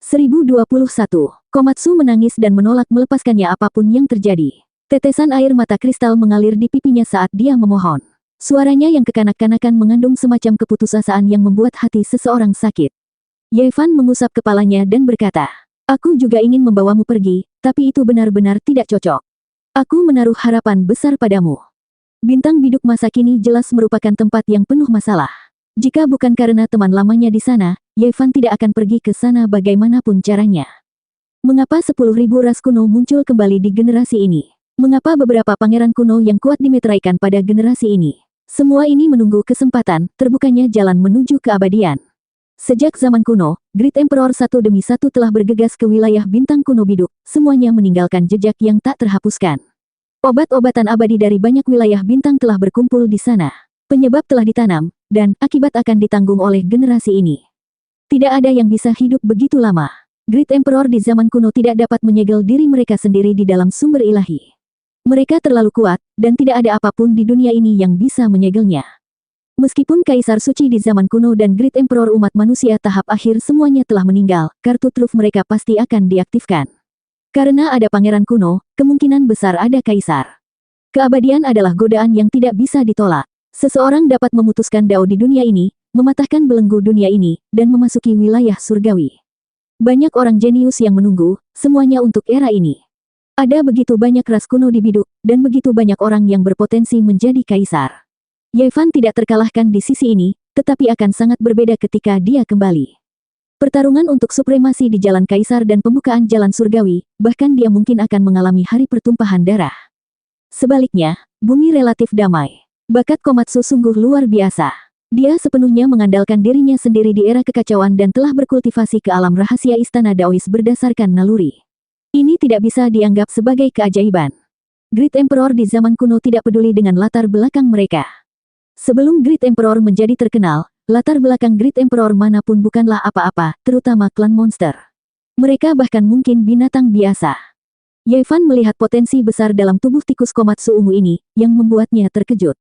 1021. Komatsu menangis dan menolak melepaskannya apapun yang terjadi. Tetesan air mata kristal mengalir di pipinya saat dia memohon. Suaranya yang kekanak-kanakan mengandung semacam keputusasaan yang membuat hati seseorang sakit. Yevan mengusap kepalanya dan berkata, "Aku juga ingin membawamu pergi, tapi itu benar-benar tidak cocok. Aku menaruh harapan besar padamu." Bintang biduk masa kini jelas merupakan tempat yang penuh masalah. Jika bukan karena teman lamanya di sana, Yevan tidak akan pergi ke sana bagaimanapun caranya. Mengapa 10.000 ras kuno muncul kembali di generasi ini? Mengapa beberapa pangeran kuno yang kuat dimeteraikan pada generasi ini? Semua ini menunggu kesempatan, terbukanya jalan menuju keabadian. Sejak zaman kuno, Great Emperor satu demi satu telah bergegas ke wilayah bintang kuno biduk, semuanya meninggalkan jejak yang tak terhapuskan. Obat-obatan abadi dari banyak wilayah bintang telah berkumpul di sana. Penyebab telah ditanam, dan akibat akan ditanggung oleh generasi ini. Tidak ada yang bisa hidup begitu lama. Great Emperor di zaman kuno tidak dapat menyegel diri mereka sendiri di dalam sumber ilahi. Mereka terlalu kuat, dan tidak ada apapun di dunia ini yang bisa menyegelnya. Meskipun Kaisar Suci di zaman kuno dan Great Emperor umat manusia tahap akhir semuanya telah meninggal, kartu truf mereka pasti akan diaktifkan. Karena ada pangeran kuno, kemungkinan besar ada kaisar. Keabadian adalah godaan yang tidak bisa ditolak. Seseorang dapat memutuskan dao di dunia ini, mematahkan belenggu dunia ini, dan memasuki wilayah surgawi. Banyak orang jenius yang menunggu, semuanya untuk era ini. Ada begitu banyak ras kuno di biduk, dan begitu banyak orang yang berpotensi menjadi kaisar. Yevan tidak terkalahkan di sisi ini, tetapi akan sangat berbeda ketika dia kembali. Pertarungan untuk supremasi di jalan kaisar dan pembukaan jalan surgawi, bahkan dia mungkin akan mengalami hari pertumpahan darah. Sebaliknya, bumi relatif damai. Bakat Komatsu sungguh luar biasa. Dia sepenuhnya mengandalkan dirinya sendiri di era kekacauan dan telah berkultivasi ke alam rahasia istana Daois berdasarkan naluri. Ini tidak bisa dianggap sebagai keajaiban. Great Emperor di zaman kuno tidak peduli dengan latar belakang mereka. Sebelum Great Emperor menjadi terkenal, latar belakang Great Emperor manapun bukanlah apa-apa, terutama klan monster. Mereka bahkan mungkin binatang biasa. Yevan melihat potensi besar dalam tubuh tikus Komatsu ungu ini, yang membuatnya terkejut.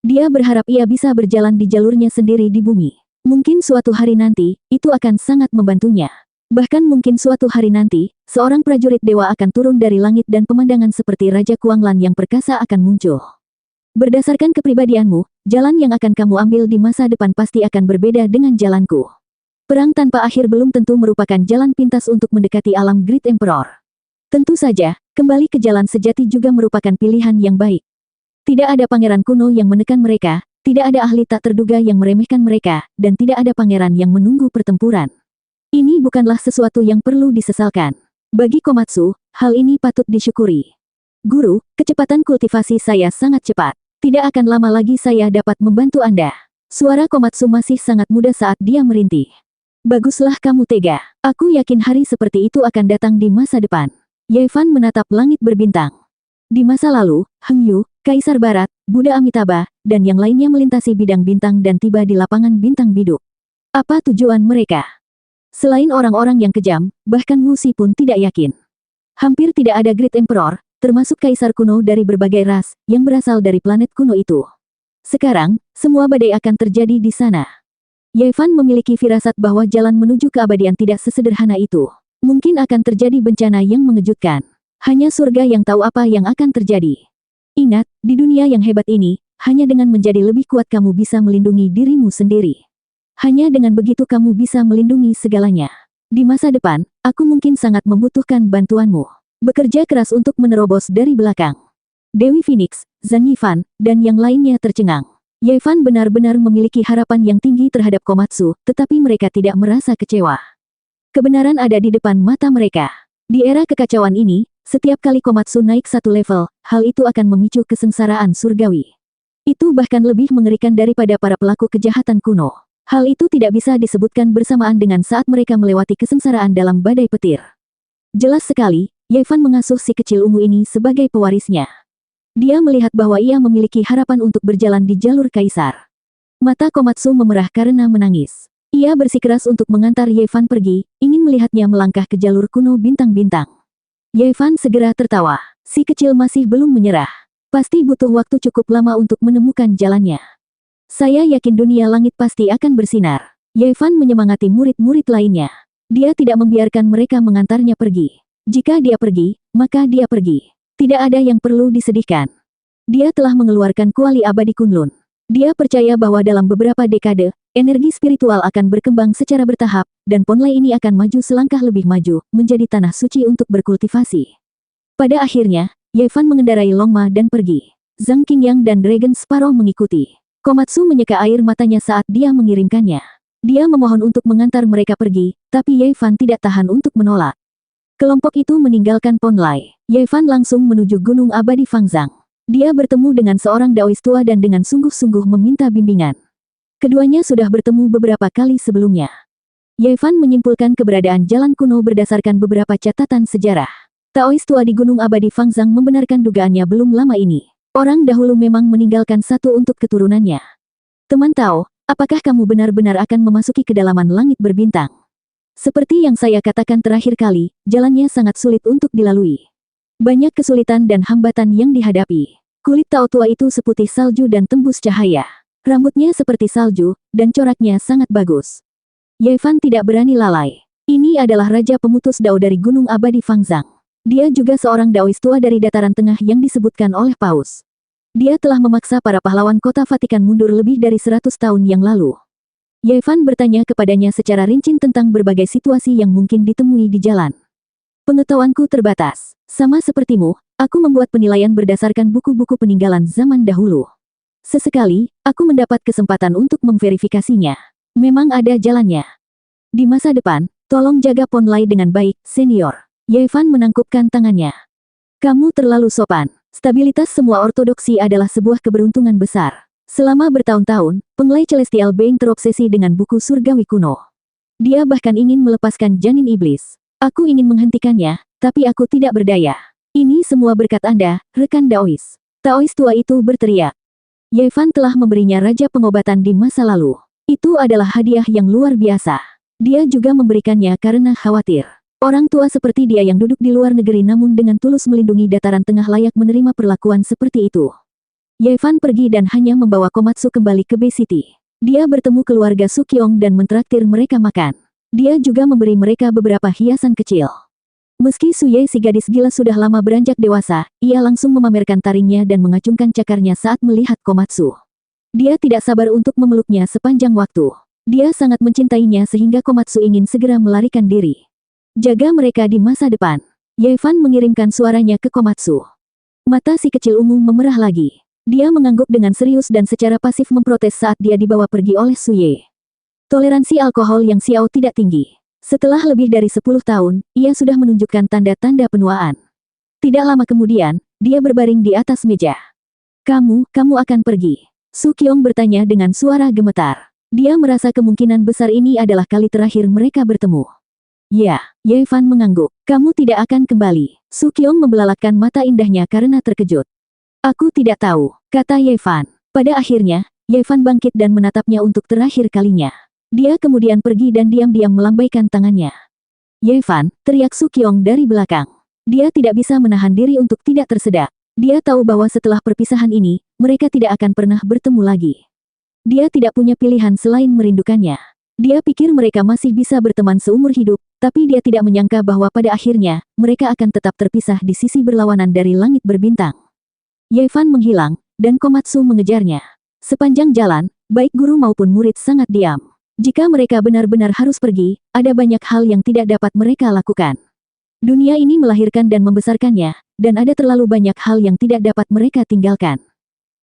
Dia berharap ia bisa berjalan di jalurnya sendiri di bumi. Mungkin suatu hari nanti, itu akan sangat membantunya. Bahkan mungkin suatu hari nanti, seorang prajurit dewa akan turun dari langit dan pemandangan seperti Raja Kuanglan yang perkasa akan muncul. Berdasarkan kepribadianmu, jalan yang akan kamu ambil di masa depan pasti akan berbeda dengan jalanku. Perang tanpa akhir belum tentu merupakan jalan pintas untuk mendekati alam Great Emperor. Tentu saja, kembali ke jalan sejati juga merupakan pilihan yang baik. Tidak ada pangeran kuno yang menekan mereka, tidak ada ahli tak terduga yang meremehkan mereka, dan tidak ada pangeran yang menunggu pertempuran. Ini bukanlah sesuatu yang perlu disesalkan. Bagi Komatsu, hal ini patut disyukuri. Guru, kecepatan kultivasi saya sangat cepat. Tidak akan lama lagi saya dapat membantu Anda. Suara Komatsu masih sangat muda saat dia merintih. Baguslah kamu tega. Aku yakin hari seperti itu akan datang di masa depan. Yevan menatap langit berbintang. Di masa lalu, Heng Yu, Kaisar Barat, Buddha Amitabha, dan yang lainnya melintasi bidang bintang dan tiba di lapangan bintang biduk. Apa tujuan mereka? Selain orang-orang yang kejam, bahkan Wu Xi pun tidak yakin. Hampir tidak ada Great Emperor, termasuk kaisar kuno dari berbagai ras, yang berasal dari planet kuno itu. Sekarang, semua badai akan terjadi di sana. Yevan memiliki firasat bahwa jalan menuju keabadian tidak sesederhana itu. Mungkin akan terjadi bencana yang mengejutkan. Hanya surga yang tahu apa yang akan terjadi. Ingat, di dunia yang hebat ini, hanya dengan menjadi lebih kuat kamu bisa melindungi dirimu sendiri. Hanya dengan begitu kamu bisa melindungi segalanya. Di masa depan, aku mungkin sangat membutuhkan bantuanmu. Bekerja keras untuk menerobos dari belakang. Dewi Phoenix, Zhang Yifan, dan yang lainnya tercengang. Yevan benar-benar memiliki harapan yang tinggi terhadap Komatsu, tetapi mereka tidak merasa kecewa. Kebenaran ada di depan mata mereka. Di era kekacauan ini, setiap kali Komatsu naik satu level, hal itu akan memicu kesengsaraan surgawi. Itu bahkan lebih mengerikan daripada para pelaku kejahatan kuno. Hal itu tidak bisa disebutkan bersamaan dengan saat mereka melewati kesengsaraan dalam badai petir. Jelas sekali, Yevan mengasuh si kecil ungu ini sebagai pewarisnya. Dia melihat bahwa ia memiliki harapan untuk berjalan di jalur kaisar. Mata Komatsu memerah karena menangis. Ia bersikeras untuk mengantar Yevan pergi, ingin melihatnya melangkah ke jalur kuno bintang-bintang. Yevan segera tertawa. Si kecil masih belum menyerah. Pasti butuh waktu cukup lama untuk menemukan jalannya. Saya yakin dunia langit pasti akan bersinar. Yevan menyemangati murid-murid lainnya. Dia tidak membiarkan mereka mengantarnya pergi. Jika dia pergi, maka dia pergi. Tidak ada yang perlu disedihkan. Dia telah mengeluarkan kuali abadi Kunlun. Dia percaya bahwa dalam beberapa dekade, energi spiritual akan berkembang secara bertahap, dan Ponlai ini akan maju selangkah lebih maju, menjadi tanah suci untuk berkultivasi. Pada akhirnya, Yevan mengendarai Longma dan pergi. Zhang Qingyang dan Dragon Sparrow mengikuti. Komatsu menyeka air matanya saat dia mengirimkannya. Dia memohon untuk mengantar mereka pergi, tapi Yevan tidak tahan untuk menolak. Kelompok itu meninggalkan Ponlai. Yevan langsung menuju Gunung Abadi Fangzhang. Dia bertemu dengan seorang Daois tua dan dengan sungguh-sungguh meminta bimbingan. Keduanya sudah bertemu beberapa kali sebelumnya. Yevan menyimpulkan keberadaan jalan kuno berdasarkan beberapa catatan sejarah. Daois tua di Gunung Abadi Fangzhang membenarkan dugaannya belum lama ini. Orang dahulu memang meninggalkan satu untuk keturunannya. Teman Tao, apakah kamu benar-benar akan memasuki kedalaman langit berbintang? Seperti yang saya katakan terakhir kali, jalannya sangat sulit untuk dilalui. Banyak kesulitan dan hambatan yang dihadapi. Kulit Tao tua itu seputih salju dan tembus cahaya. Rambutnya seperti salju, dan coraknya sangat bagus. Yevan tidak berani lalai. Ini adalah Raja Pemutus Dao dari Gunung Abadi Fangzhang. Dia juga seorang Daois tua dari dataran tengah yang disebutkan oleh Paus. Dia telah memaksa para pahlawan kota Vatikan mundur lebih dari 100 tahun yang lalu. Yevan bertanya kepadanya secara rinci tentang berbagai situasi yang mungkin ditemui di jalan. Pengetahuanku terbatas. Sama sepertimu, aku membuat penilaian berdasarkan buku-buku peninggalan zaman dahulu. Sesekali, aku mendapat kesempatan untuk memverifikasinya. Memang ada jalannya. Di masa depan, tolong jaga Ponlai dengan baik, senior. Yevan menangkupkan tangannya. Kamu terlalu sopan. Stabilitas semua ortodoksi adalah sebuah keberuntungan besar. Selama bertahun-tahun, Penglai Celestial Being terobsesi dengan buku surgawi kuno. Dia bahkan ingin melepaskan janin iblis. Aku ingin menghentikannya, tapi aku tidak berdaya. Ini semua berkat Anda, rekan Daois. Daois tua itu berteriak. Yevan telah memberinya raja pengobatan di masa lalu. Itu adalah hadiah yang luar biasa. Dia juga memberikannya karena khawatir. Orang tua seperti dia yang duduk di luar negeri namun dengan tulus melindungi dataran tengah layak menerima perlakuan seperti itu. Yevan pergi dan hanya membawa Komatsu kembali ke Bay City. Dia bertemu keluarga Sukyong dan mentraktir mereka makan. Dia juga memberi mereka beberapa hiasan kecil. Meski Suye si gadis gila sudah lama beranjak dewasa, ia langsung memamerkan taringnya dan mengacungkan cakarnya saat melihat Komatsu. Dia tidak sabar untuk memeluknya sepanjang waktu. Dia sangat mencintainya sehingga Komatsu ingin segera melarikan diri. Jaga mereka di masa depan. Yevan mengirimkan suaranya ke Komatsu. Mata si kecil ungu memerah lagi. Dia mengangguk dengan serius dan secara pasif memprotes saat dia dibawa pergi oleh Suye. Toleransi alkohol yang Xiao tidak tinggi. Setelah lebih dari 10 tahun, ia sudah menunjukkan tanda-tanda penuaan. Tidak lama kemudian, dia berbaring di atas meja. Kamu akan pergi. Sukyong bertanya dengan suara gemetar. Dia merasa kemungkinan besar ini adalah kali terakhir mereka bertemu. Ya, Yevan mengangguk. Kamu tidak akan kembali. Sukyong membelalakkan mata indahnya karena terkejut. Aku tidak tahu, kata Yevan. Pada akhirnya, Yevan bangkit dan menatapnya untuk terakhir kalinya. Dia kemudian pergi dan diam-diam melambaikan tangannya. Yevan, teriak Sukyong dari belakang. Dia tidak bisa menahan diri untuk tidak tersedak. Dia tahu bahwa setelah perpisahan ini, mereka tidak akan pernah bertemu lagi. Dia tidak punya pilihan selain merindukannya. Dia pikir mereka masih bisa berteman seumur hidup, tapi dia tidak menyangka bahwa pada akhirnya, mereka akan tetap terpisah di sisi berlawanan dari langit berbintang. Yevan menghilang, dan Komatsu mengejarnya. Sepanjang jalan, baik guru maupun murid sangat diam. Jika mereka benar-benar harus pergi, ada banyak hal yang tidak dapat mereka lakukan. Dunia ini melahirkan dan membesarkannya, dan ada terlalu banyak hal yang tidak dapat mereka tinggalkan.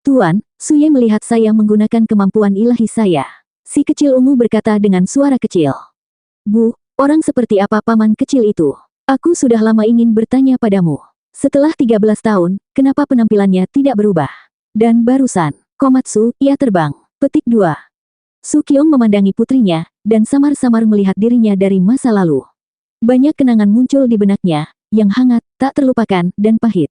Tuan, Suye melihat saya menggunakan kemampuan ilahi saya. Si kecil ungu berkata dengan suara kecil. Bu, orang seperti apa paman kecil itu? Aku sudah lama ingin bertanya padamu. Setelah 13 tahun, kenapa penampilannya tidak berubah? Dan barusan, Komatsu, ia terbang. Petik 2. Sukyong memandangi putrinya, dan samar-samar melihat dirinya dari masa lalu. Banyak kenangan muncul di benaknya, yang hangat, tak terlupakan, dan pahit.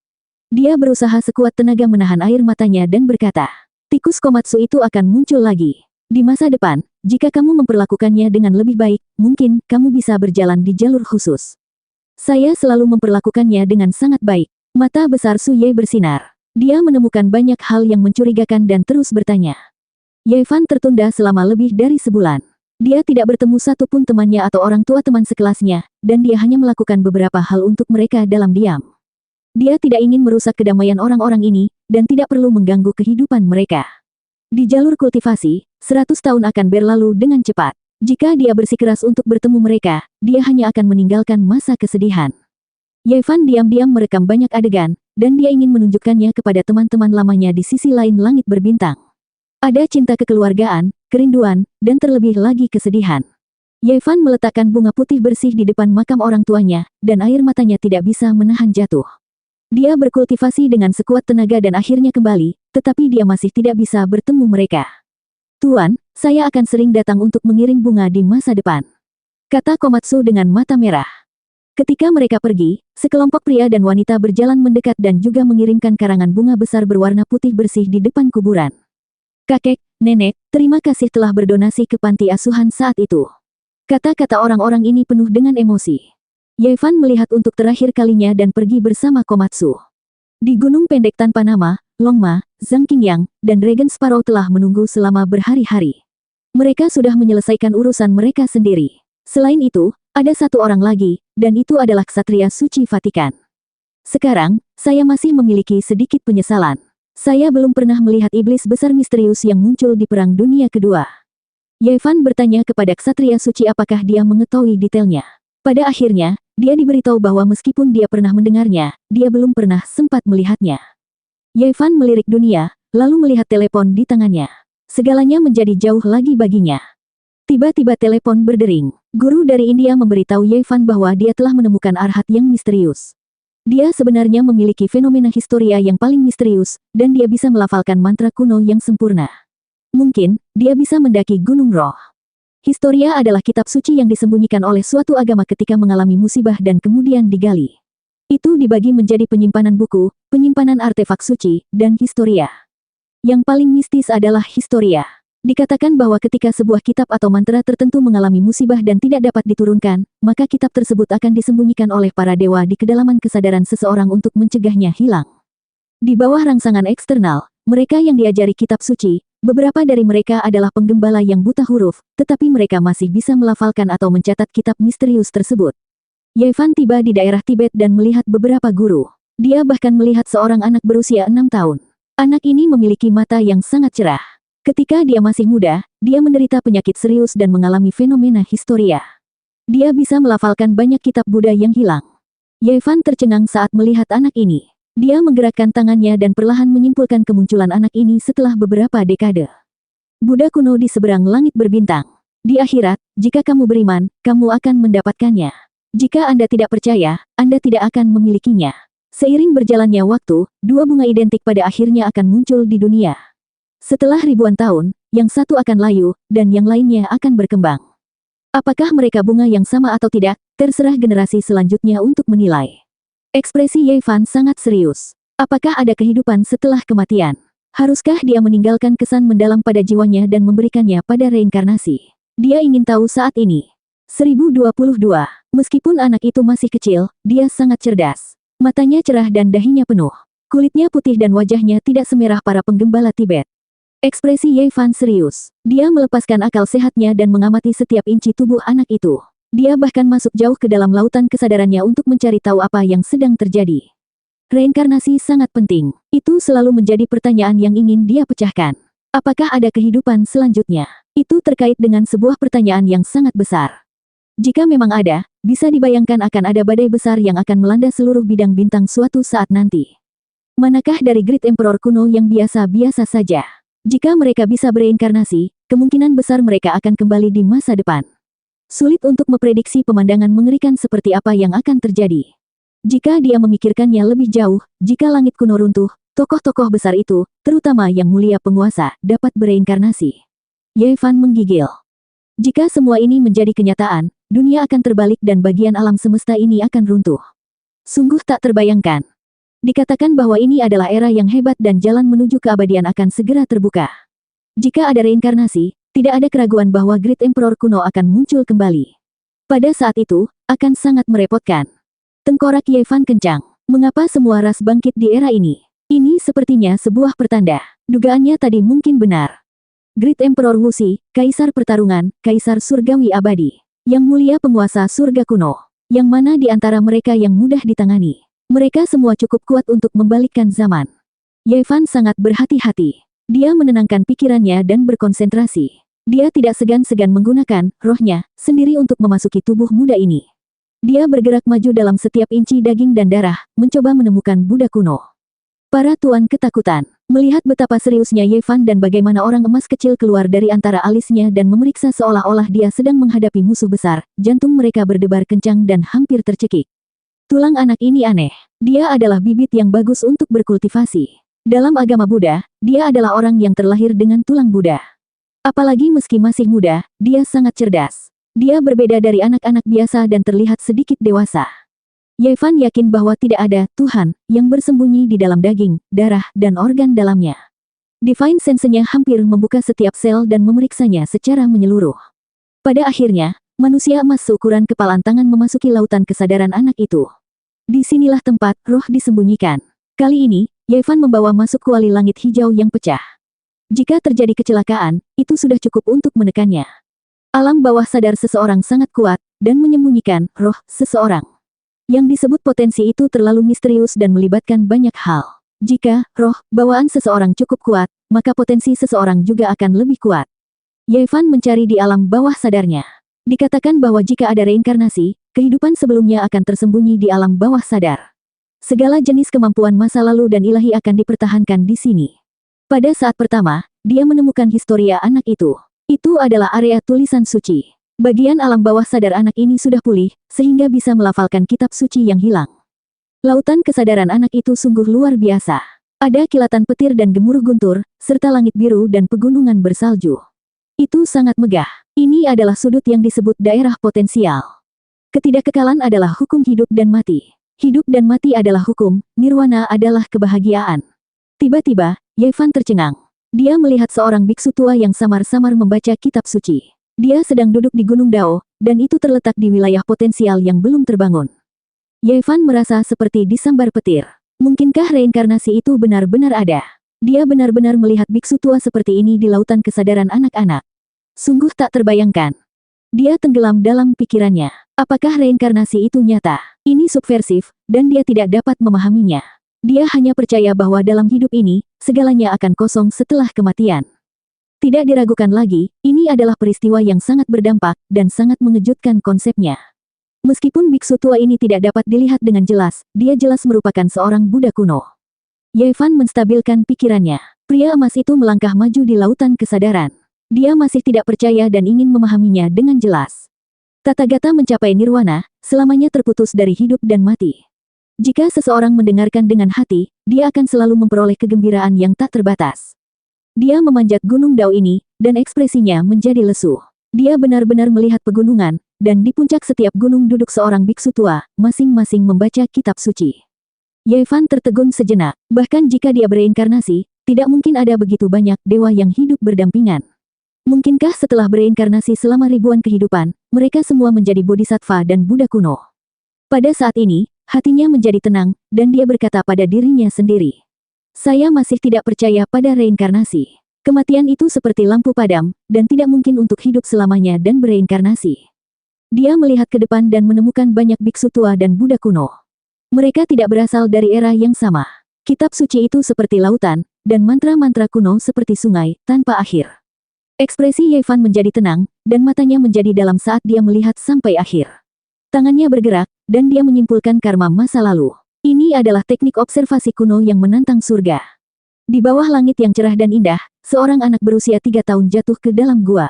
Dia berusaha sekuat tenaga menahan air matanya dan berkata, tikus Komatsu itu akan muncul lagi. Di masa depan, jika kamu memperlakukannya dengan lebih baik, mungkin kamu bisa berjalan di jalur khusus. Saya selalu memperlakukannya dengan sangat baik. Mata besar Suye bersinar. Dia menemukan banyak hal yang mencurigakan dan terus bertanya. Yevan tertunda selama lebih dari sebulan. Dia tidak bertemu satupun temannya atau orang tua teman sekelasnya, dan dia hanya melakukan beberapa hal untuk mereka dalam diam. Dia tidak ingin merusak kedamaian orang-orang ini, dan tidak perlu mengganggu kehidupan mereka. Di jalur kultivasi, 100 tahun akan berlalu dengan cepat. Jika dia bersikeras untuk bertemu mereka, dia hanya akan meninggalkan masa kesedihan. Yevan diam-diam merekam banyak adegan, dan dia ingin menunjukkannya kepada teman-teman lamanya di sisi lain langit berbintang. Ada cinta kekeluargaan, kerinduan, dan terlebih lagi kesedihan. Yevan meletakkan bunga putih bersih di depan makam orang tuanya, dan air matanya tidak bisa menahan jatuh. Dia berkultivasi dengan sekuat tenaga dan akhirnya kembali, tetapi dia masih tidak bisa bertemu mereka. "Tuan, saya akan sering datang untuk mengiring bunga di masa depan," kata Komatsu dengan mata merah. Ketika mereka pergi, sekelompok pria dan wanita berjalan mendekat dan juga mengirimkan karangan bunga besar berwarna putih bersih di depan kuburan. "Kakek, nenek, terima kasih telah berdonasi ke panti asuhan saat itu," kata-kata orang-orang ini penuh dengan emosi. Yevan melihat untuk terakhir kalinya dan pergi bersama Komatsu. Di gunung pendek tanpa nama, Longma, Zhang Qingyang, dan Regen Sparrow telah menunggu selama berhari-hari. Mereka sudah menyelesaikan urusan mereka sendiri. Selain itu, ada satu orang lagi, dan itu adalah Ksatria Suci Vatikan. Sekarang, saya masih memiliki sedikit penyesalan. Saya belum pernah melihat iblis besar misterius yang muncul di Perang Dunia Kedua. Yevan bertanya kepada Ksatria Suci apakah dia mengetahui detailnya. Pada akhirnya, dia diberitahu bahwa meskipun dia pernah mendengarnya, dia belum pernah sempat melihatnya. Yevan melirik dunia, lalu melihat telepon di tangannya. Segalanya menjadi jauh lagi baginya. Tiba-tiba telepon berdering. Guru dari India memberitahu Yevan bahwa dia telah menemukan arhat yang misterius. Dia sebenarnya memiliki fenomena historia yang paling misterius, dan dia bisa melafalkan mantra kuno yang sempurna. Mungkin, dia bisa mendaki Gunung Roh. Historia adalah kitab suci yang disembunyikan oleh suatu agama ketika mengalami musibah dan kemudian digali. Itu dibagi menjadi penyimpanan buku, penyimpanan artefak suci, dan historia. Yang paling mistis adalah historia. Dikatakan bahwa ketika sebuah kitab atau mantra tertentu mengalami musibah dan tidak dapat diturunkan, maka kitab tersebut akan disembunyikan oleh para dewa di kedalaman kesadaran seseorang untuk mencegahnya hilang. Di bawah rangsangan eksternal, mereka yang diajari kitab suci, beberapa dari mereka adalah penggembala yang buta huruf, tetapi mereka masih bisa melafalkan atau mencatat kitab misterius tersebut. Yevan tiba di daerah Tibet dan melihat beberapa guru. Dia bahkan melihat seorang anak berusia 6 tahun. Anak ini memiliki mata yang sangat cerah. Ketika dia masih muda, dia menderita penyakit serius dan mengalami fenomena historia. Dia bisa melafalkan banyak kitab Buddha yang hilang. Yevan tercengang saat melihat anak ini. Dia menggerakkan tangannya dan perlahan menyimpulkan kemunculan anak ini setelah beberapa dekade. Buddha kuno di seberang langit berbintang. Di akhirat, jika kamu beriman, kamu akan mendapatkannya. Jika Anda tidak percaya, Anda tidak akan memilikinya. Seiring berjalannya waktu, dua bunga identik pada akhirnya akan muncul di dunia. Setelah ribuan tahun, yang satu akan layu, dan yang lainnya akan berkembang. Apakah mereka bunga yang sama atau tidak, terserah generasi selanjutnya untuk menilai. Ekspresi Yevan sangat serius. Apakah ada kehidupan setelah kematian? Haruskah dia meninggalkan kesan mendalam pada jiwanya dan memberikannya pada reinkarnasi? Dia ingin tahu saat ini. 1022. Meskipun anak itu masih kecil, dia sangat cerdas. Matanya cerah dan dahinya penuh. Kulitnya putih dan wajahnya tidak semerah para penggembala Tibet. Ekspresi Yevan serius. Dia melepaskan akal sehatnya dan mengamati setiap inci tubuh anak itu. Dia bahkan masuk jauh ke dalam lautan kesadarannya untuk mencari tahu apa yang sedang terjadi. Reinkarnasi sangat penting. Itu selalu menjadi pertanyaan yang ingin dia pecahkan. Apakah ada kehidupan selanjutnya? Itu terkait dengan sebuah pertanyaan yang sangat besar. Jika memang ada, bisa dibayangkan akan ada badai besar yang akan melanda seluruh bidang bintang suatu saat nanti. Manakah dari Great Emperor kuno yang biasa-biasa saja? Jika mereka bisa bereinkarnasi, kemungkinan besar mereka akan kembali di masa depan. Sulit untuk memprediksi pemandangan mengerikan seperti apa yang akan terjadi. Jika dia memikirkannya lebih jauh, jika langit kuno runtuh, tokoh-tokoh besar itu, terutama yang mulia penguasa, dapat bereinkarnasi. Yevan menggigil. Jika semua ini menjadi kenyataan, dunia akan terbalik dan bagian alam semesta ini akan runtuh. Sungguh tak terbayangkan. Dikatakan bahwa ini adalah era yang hebat dan jalan menuju keabadian akan segera terbuka. Jika ada reinkarnasi, tidak ada keraguan bahwa Great Emperor kuno akan muncul kembali. Pada saat itu, akan sangat merepotkan. Tengkorak Yevan kencang. Mengapa semua ras bangkit di era ini? Ini sepertinya sebuah pertanda. Dugaannya tadi mungkin benar. Great Emperor Wuxi, Kaisar Pertarungan, Kaisar Surgawi Abadi. Yang mulia penguasa surga kuno. Yang mana di antara mereka yang mudah ditangani? Mereka semua cukup kuat untuk membalikkan zaman. Ye Fan sangat berhati-hati. Dia menenangkan pikirannya dan berkonsentrasi. Dia tidak segan-segan menggunakan rohnya sendiri untuk memasuki tubuh muda ini. Dia bergerak maju dalam setiap inci daging dan darah, mencoba menemukan Buddha kuno. Para tuan ketakutan, melihat betapa seriusnya Ye Fan dan bagaimana orang emas kecil keluar dari antara alisnya dan memeriksa seolah-olah dia sedang menghadapi musuh besar, jantung mereka berdebar kencang dan hampir tercekik. Tulang anak ini aneh. Dia adalah bibit yang bagus untuk berkultivasi. Dalam agama Buddha, dia adalah orang yang terlahir dengan tulang Buddha. Apalagi meski masih muda, dia sangat cerdas. Dia berbeda dari anak-anak biasa dan terlihat sedikit dewasa. Ye Fan yakin bahwa tidak ada Tuhan yang bersembunyi di dalam daging, darah, dan organ dalamnya. Divine Sense-nya hampir membuka setiap sel dan memeriksanya secara menyeluruh. Pada akhirnya, manusia emas seukuran kepalan tangan memasuki lautan kesadaran anak itu. Disinilah tempat roh disembunyikan. Kali ini, Ye Fan membawa masuk kuali langit hijau yang pecah. Jika terjadi kecelakaan, itu sudah cukup untuk menekannya. Alam bawah sadar seseorang sangat kuat, dan menyembunyikan roh seseorang. Yang disebut potensi itu terlalu misterius dan melibatkan banyak hal. Jika roh bawaan seseorang cukup kuat, maka potensi seseorang juga akan lebih kuat. Ye Fan mencari di alam bawah sadarnya. Dikatakan bahwa jika ada reinkarnasi, kehidupan sebelumnya akan tersembunyi di alam bawah sadar. Segala jenis kemampuan masa lalu dan ilahi akan dipertahankan di sini. Pada saat pertama, dia menemukan historia anak itu. Itu adalah area tulisan suci. Bagian alam bawah sadar anak ini sudah pulih, sehingga bisa melafalkan kitab suci yang hilang. Lautan kesadaran anak itu sungguh luar biasa. Ada kilatan petir dan gemuruh guntur, serta langit biru dan pegunungan bersalju. Itu sangat megah. Ini adalah sudut yang disebut daerah potensial. Ketidakkekalan adalah hukum hidup dan mati. Hidup dan mati adalah hukum, nirwana adalah kebahagiaan. Tiba-tiba, Ye Fan tercengang. Dia melihat seorang biksu tua yang samar-samar membaca kitab suci. Dia sedang duduk di Gunung Dao, dan itu terletak di wilayah potensial yang belum terbangun. Ye Fan merasa seperti disambar petir. Mungkinkah reinkarnasi itu benar-benar ada? Dia benar-benar melihat biksu tua seperti ini di lautan kesadaran anak-anak. Sungguh tak terbayangkan. Dia tenggelam dalam pikirannya. Apakah reinkarnasi itu nyata? Ini subversif, dan dia tidak dapat memahaminya. Dia hanya percaya bahwa dalam hidup ini, segalanya akan kosong setelah kematian. Tidak diragukan lagi, ini adalah peristiwa yang sangat berdampak, dan sangat mengejutkan konsepnya. Meskipun biksu tua ini tidak dapat dilihat dengan jelas, dia jelas merupakan seorang Buddha kuno. Ye Fan menstabilkan pikirannya. Pria emas itu melangkah maju di lautan kesadaran. Dia masih tidak percaya dan ingin memahaminya dengan jelas. Tathagata mencapai nirwana, selamanya terputus dari hidup dan mati. Jika seseorang mendengarkan dengan hati, dia akan selalu memperoleh kegembiraan yang tak terbatas. Dia memanjat gunung Dao ini, dan ekspresinya menjadi lesu. Dia benar-benar melihat pegunungan, dan di puncak setiap gunung duduk seorang biksu tua, masing-masing membaca kitab suci. Ye Fan tertegun sejenak, bahkan jika dia bereinkarnasi, tidak mungkin ada begitu banyak dewa yang hidup berdampingan. Mungkinkah setelah bereinkarnasi selama ribuan kehidupan, mereka semua menjadi bodhisattva dan Buddha kuno? Pada saat ini, hatinya menjadi tenang, dan dia berkata pada dirinya sendiri. Saya masih tidak percaya pada reinkarnasi. Kematian itu seperti lampu padam, dan tidak mungkin untuk hidup selamanya dan bereinkarnasi. Dia melihat ke depan dan menemukan banyak biksu tua dan Buddha kuno. Mereka tidak berasal dari era yang sama. Kitab suci itu seperti lautan, dan mantra-mantra kuno seperti sungai, tanpa akhir. Ekspresi Ye Fan menjadi tenang, dan matanya menjadi dalam saat dia melihat sampai akhir. Tangannya bergerak, dan dia menyimpulkan karma masa lalu. Ini adalah teknik observasi kuno yang menantang surga. Di bawah langit yang cerah dan indah, seorang anak berusia 3 tahun jatuh ke dalam gua.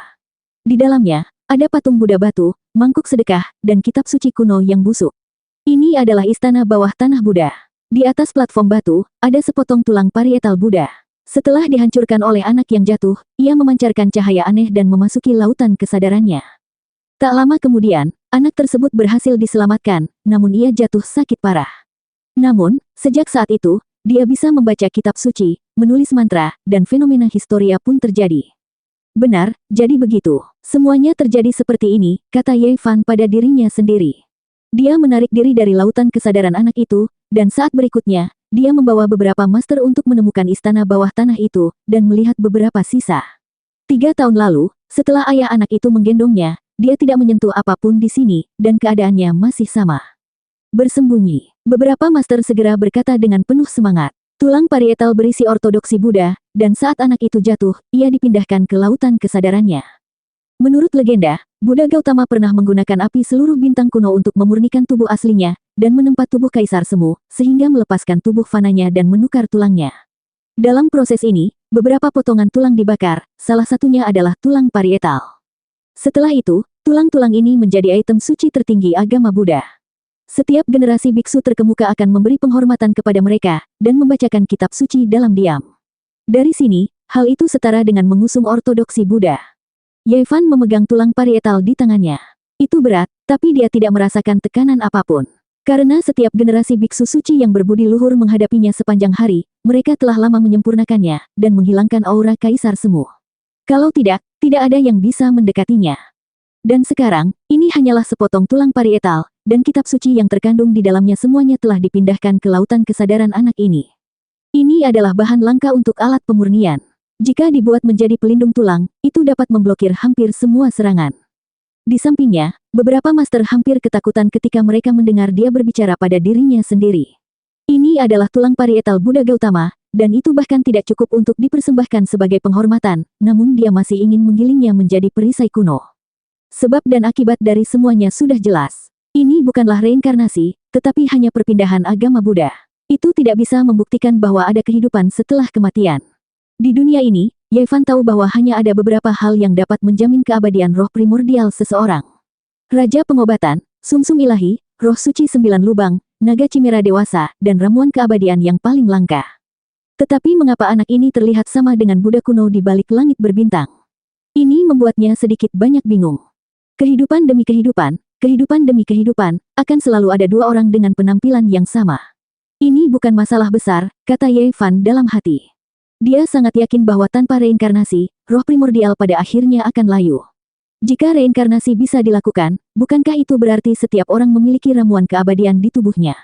Di dalamnya, ada patung Buddha batu, mangkuk sedekah, dan kitab suci kuno yang busuk. Ini adalah istana bawah tanah Buddha. Di atas platform batu, ada sepotong tulang parietal Buddha. Setelah dihancurkan oleh anak yang jatuh, ia memancarkan cahaya aneh dan memasuki lautan kesadarannya. Tak lama kemudian, anak tersebut berhasil diselamatkan, namun ia jatuh sakit parah. Namun, sejak saat itu, dia bisa membaca kitab suci, menulis mantra, dan fenomena historia pun terjadi. Benar, jadi begitu. Semuanya terjadi seperti ini, kata Ye Fan pada dirinya sendiri. Dia menarik diri dari lautan kesadaran anak itu, dan saat berikutnya, dia membawa beberapa master untuk menemukan istana bawah tanah itu, dan melihat beberapa sisa. 3 tahun lalu, setelah ayah anak itu menggendongnya, dia tidak menyentuh apapun di sini, dan keadaannya masih sama. Bersembunyi. Beberapa master segera berkata dengan penuh semangat. Tulang parietal berisi ortodoksi Buddha, dan saat anak itu jatuh, ia dipindahkan ke lautan kesadarannya. Menurut legenda, Buddha Gautama pernah menggunakan api seluruh bintang kuno untuk memurnikan tubuh aslinya, dan menempat tubuh kaisar semu, sehingga melepaskan tubuh fananya dan menukar tulangnya. Dalam proses ini, beberapa potongan tulang dibakar, salah satunya adalah tulang parietal. Setelah itu, tulang-tulang ini menjadi item suci tertinggi agama Buddha. Setiap generasi biksu terkemuka akan memberi penghormatan kepada mereka, dan membacakan kitab suci dalam diam. Dari sini, hal itu setara dengan mengusung ortodoksi Buddha. Yevan memegang tulang parietal di tangannya. Itu berat, tapi dia tidak merasakan tekanan apapun. Karena setiap generasi biksu suci yang berbudi luhur menghadapinya sepanjang hari, mereka telah lama menyempurnakannya, dan menghilangkan aura kaisar semu. Kalau tidak, tidak ada yang bisa mendekatinya. Dan sekarang, ini hanyalah sepotong tulang parietal, dan kitab suci yang terkandung di dalamnya semuanya telah dipindahkan ke lautan kesadaran anak ini. Ini adalah bahan langka untuk alat pemurnian. Jika dibuat menjadi pelindung tulang, itu dapat memblokir hampir semua serangan. Di sampingnya, beberapa master hampir ketakutan ketika mereka mendengar dia berbicara pada dirinya sendiri. Ini adalah tulang parietal Buddha Gautama, dan itu bahkan tidak cukup untuk dipersembahkan sebagai penghormatan, namun dia masih ingin menggilingnya menjadi perisai kuno. Sebab dan akibat dari semuanya sudah jelas. Ini bukanlah reinkarnasi, tetapi hanya perpindahan agama Buddha. Itu tidak bisa membuktikan bahwa ada kehidupan setelah kematian. Di dunia ini, Yevan tahu bahwa hanya ada beberapa hal yang dapat menjamin keabadian roh primordial seseorang. Raja pengobatan, sumsum ilahi, roh suci 9 lubang, naga cimera dewasa, dan ramuan keabadian yang paling langka. Tetapi mengapa anak ini terlihat sama dengan Buddha kuno di balik langit berbintang? Ini membuatnya sedikit banyak bingung. Kehidupan demi kehidupan, kehidupan demi kehidupan, akan selalu ada dua orang dengan penampilan yang sama. Ini bukan masalah besar, kata Yevan dalam hati. Dia sangat yakin bahwa tanpa reinkarnasi, roh primordial pada akhirnya akan layu. Jika reinkarnasi bisa dilakukan, bukankah itu berarti setiap orang memiliki ramuan keabadian di tubuhnya?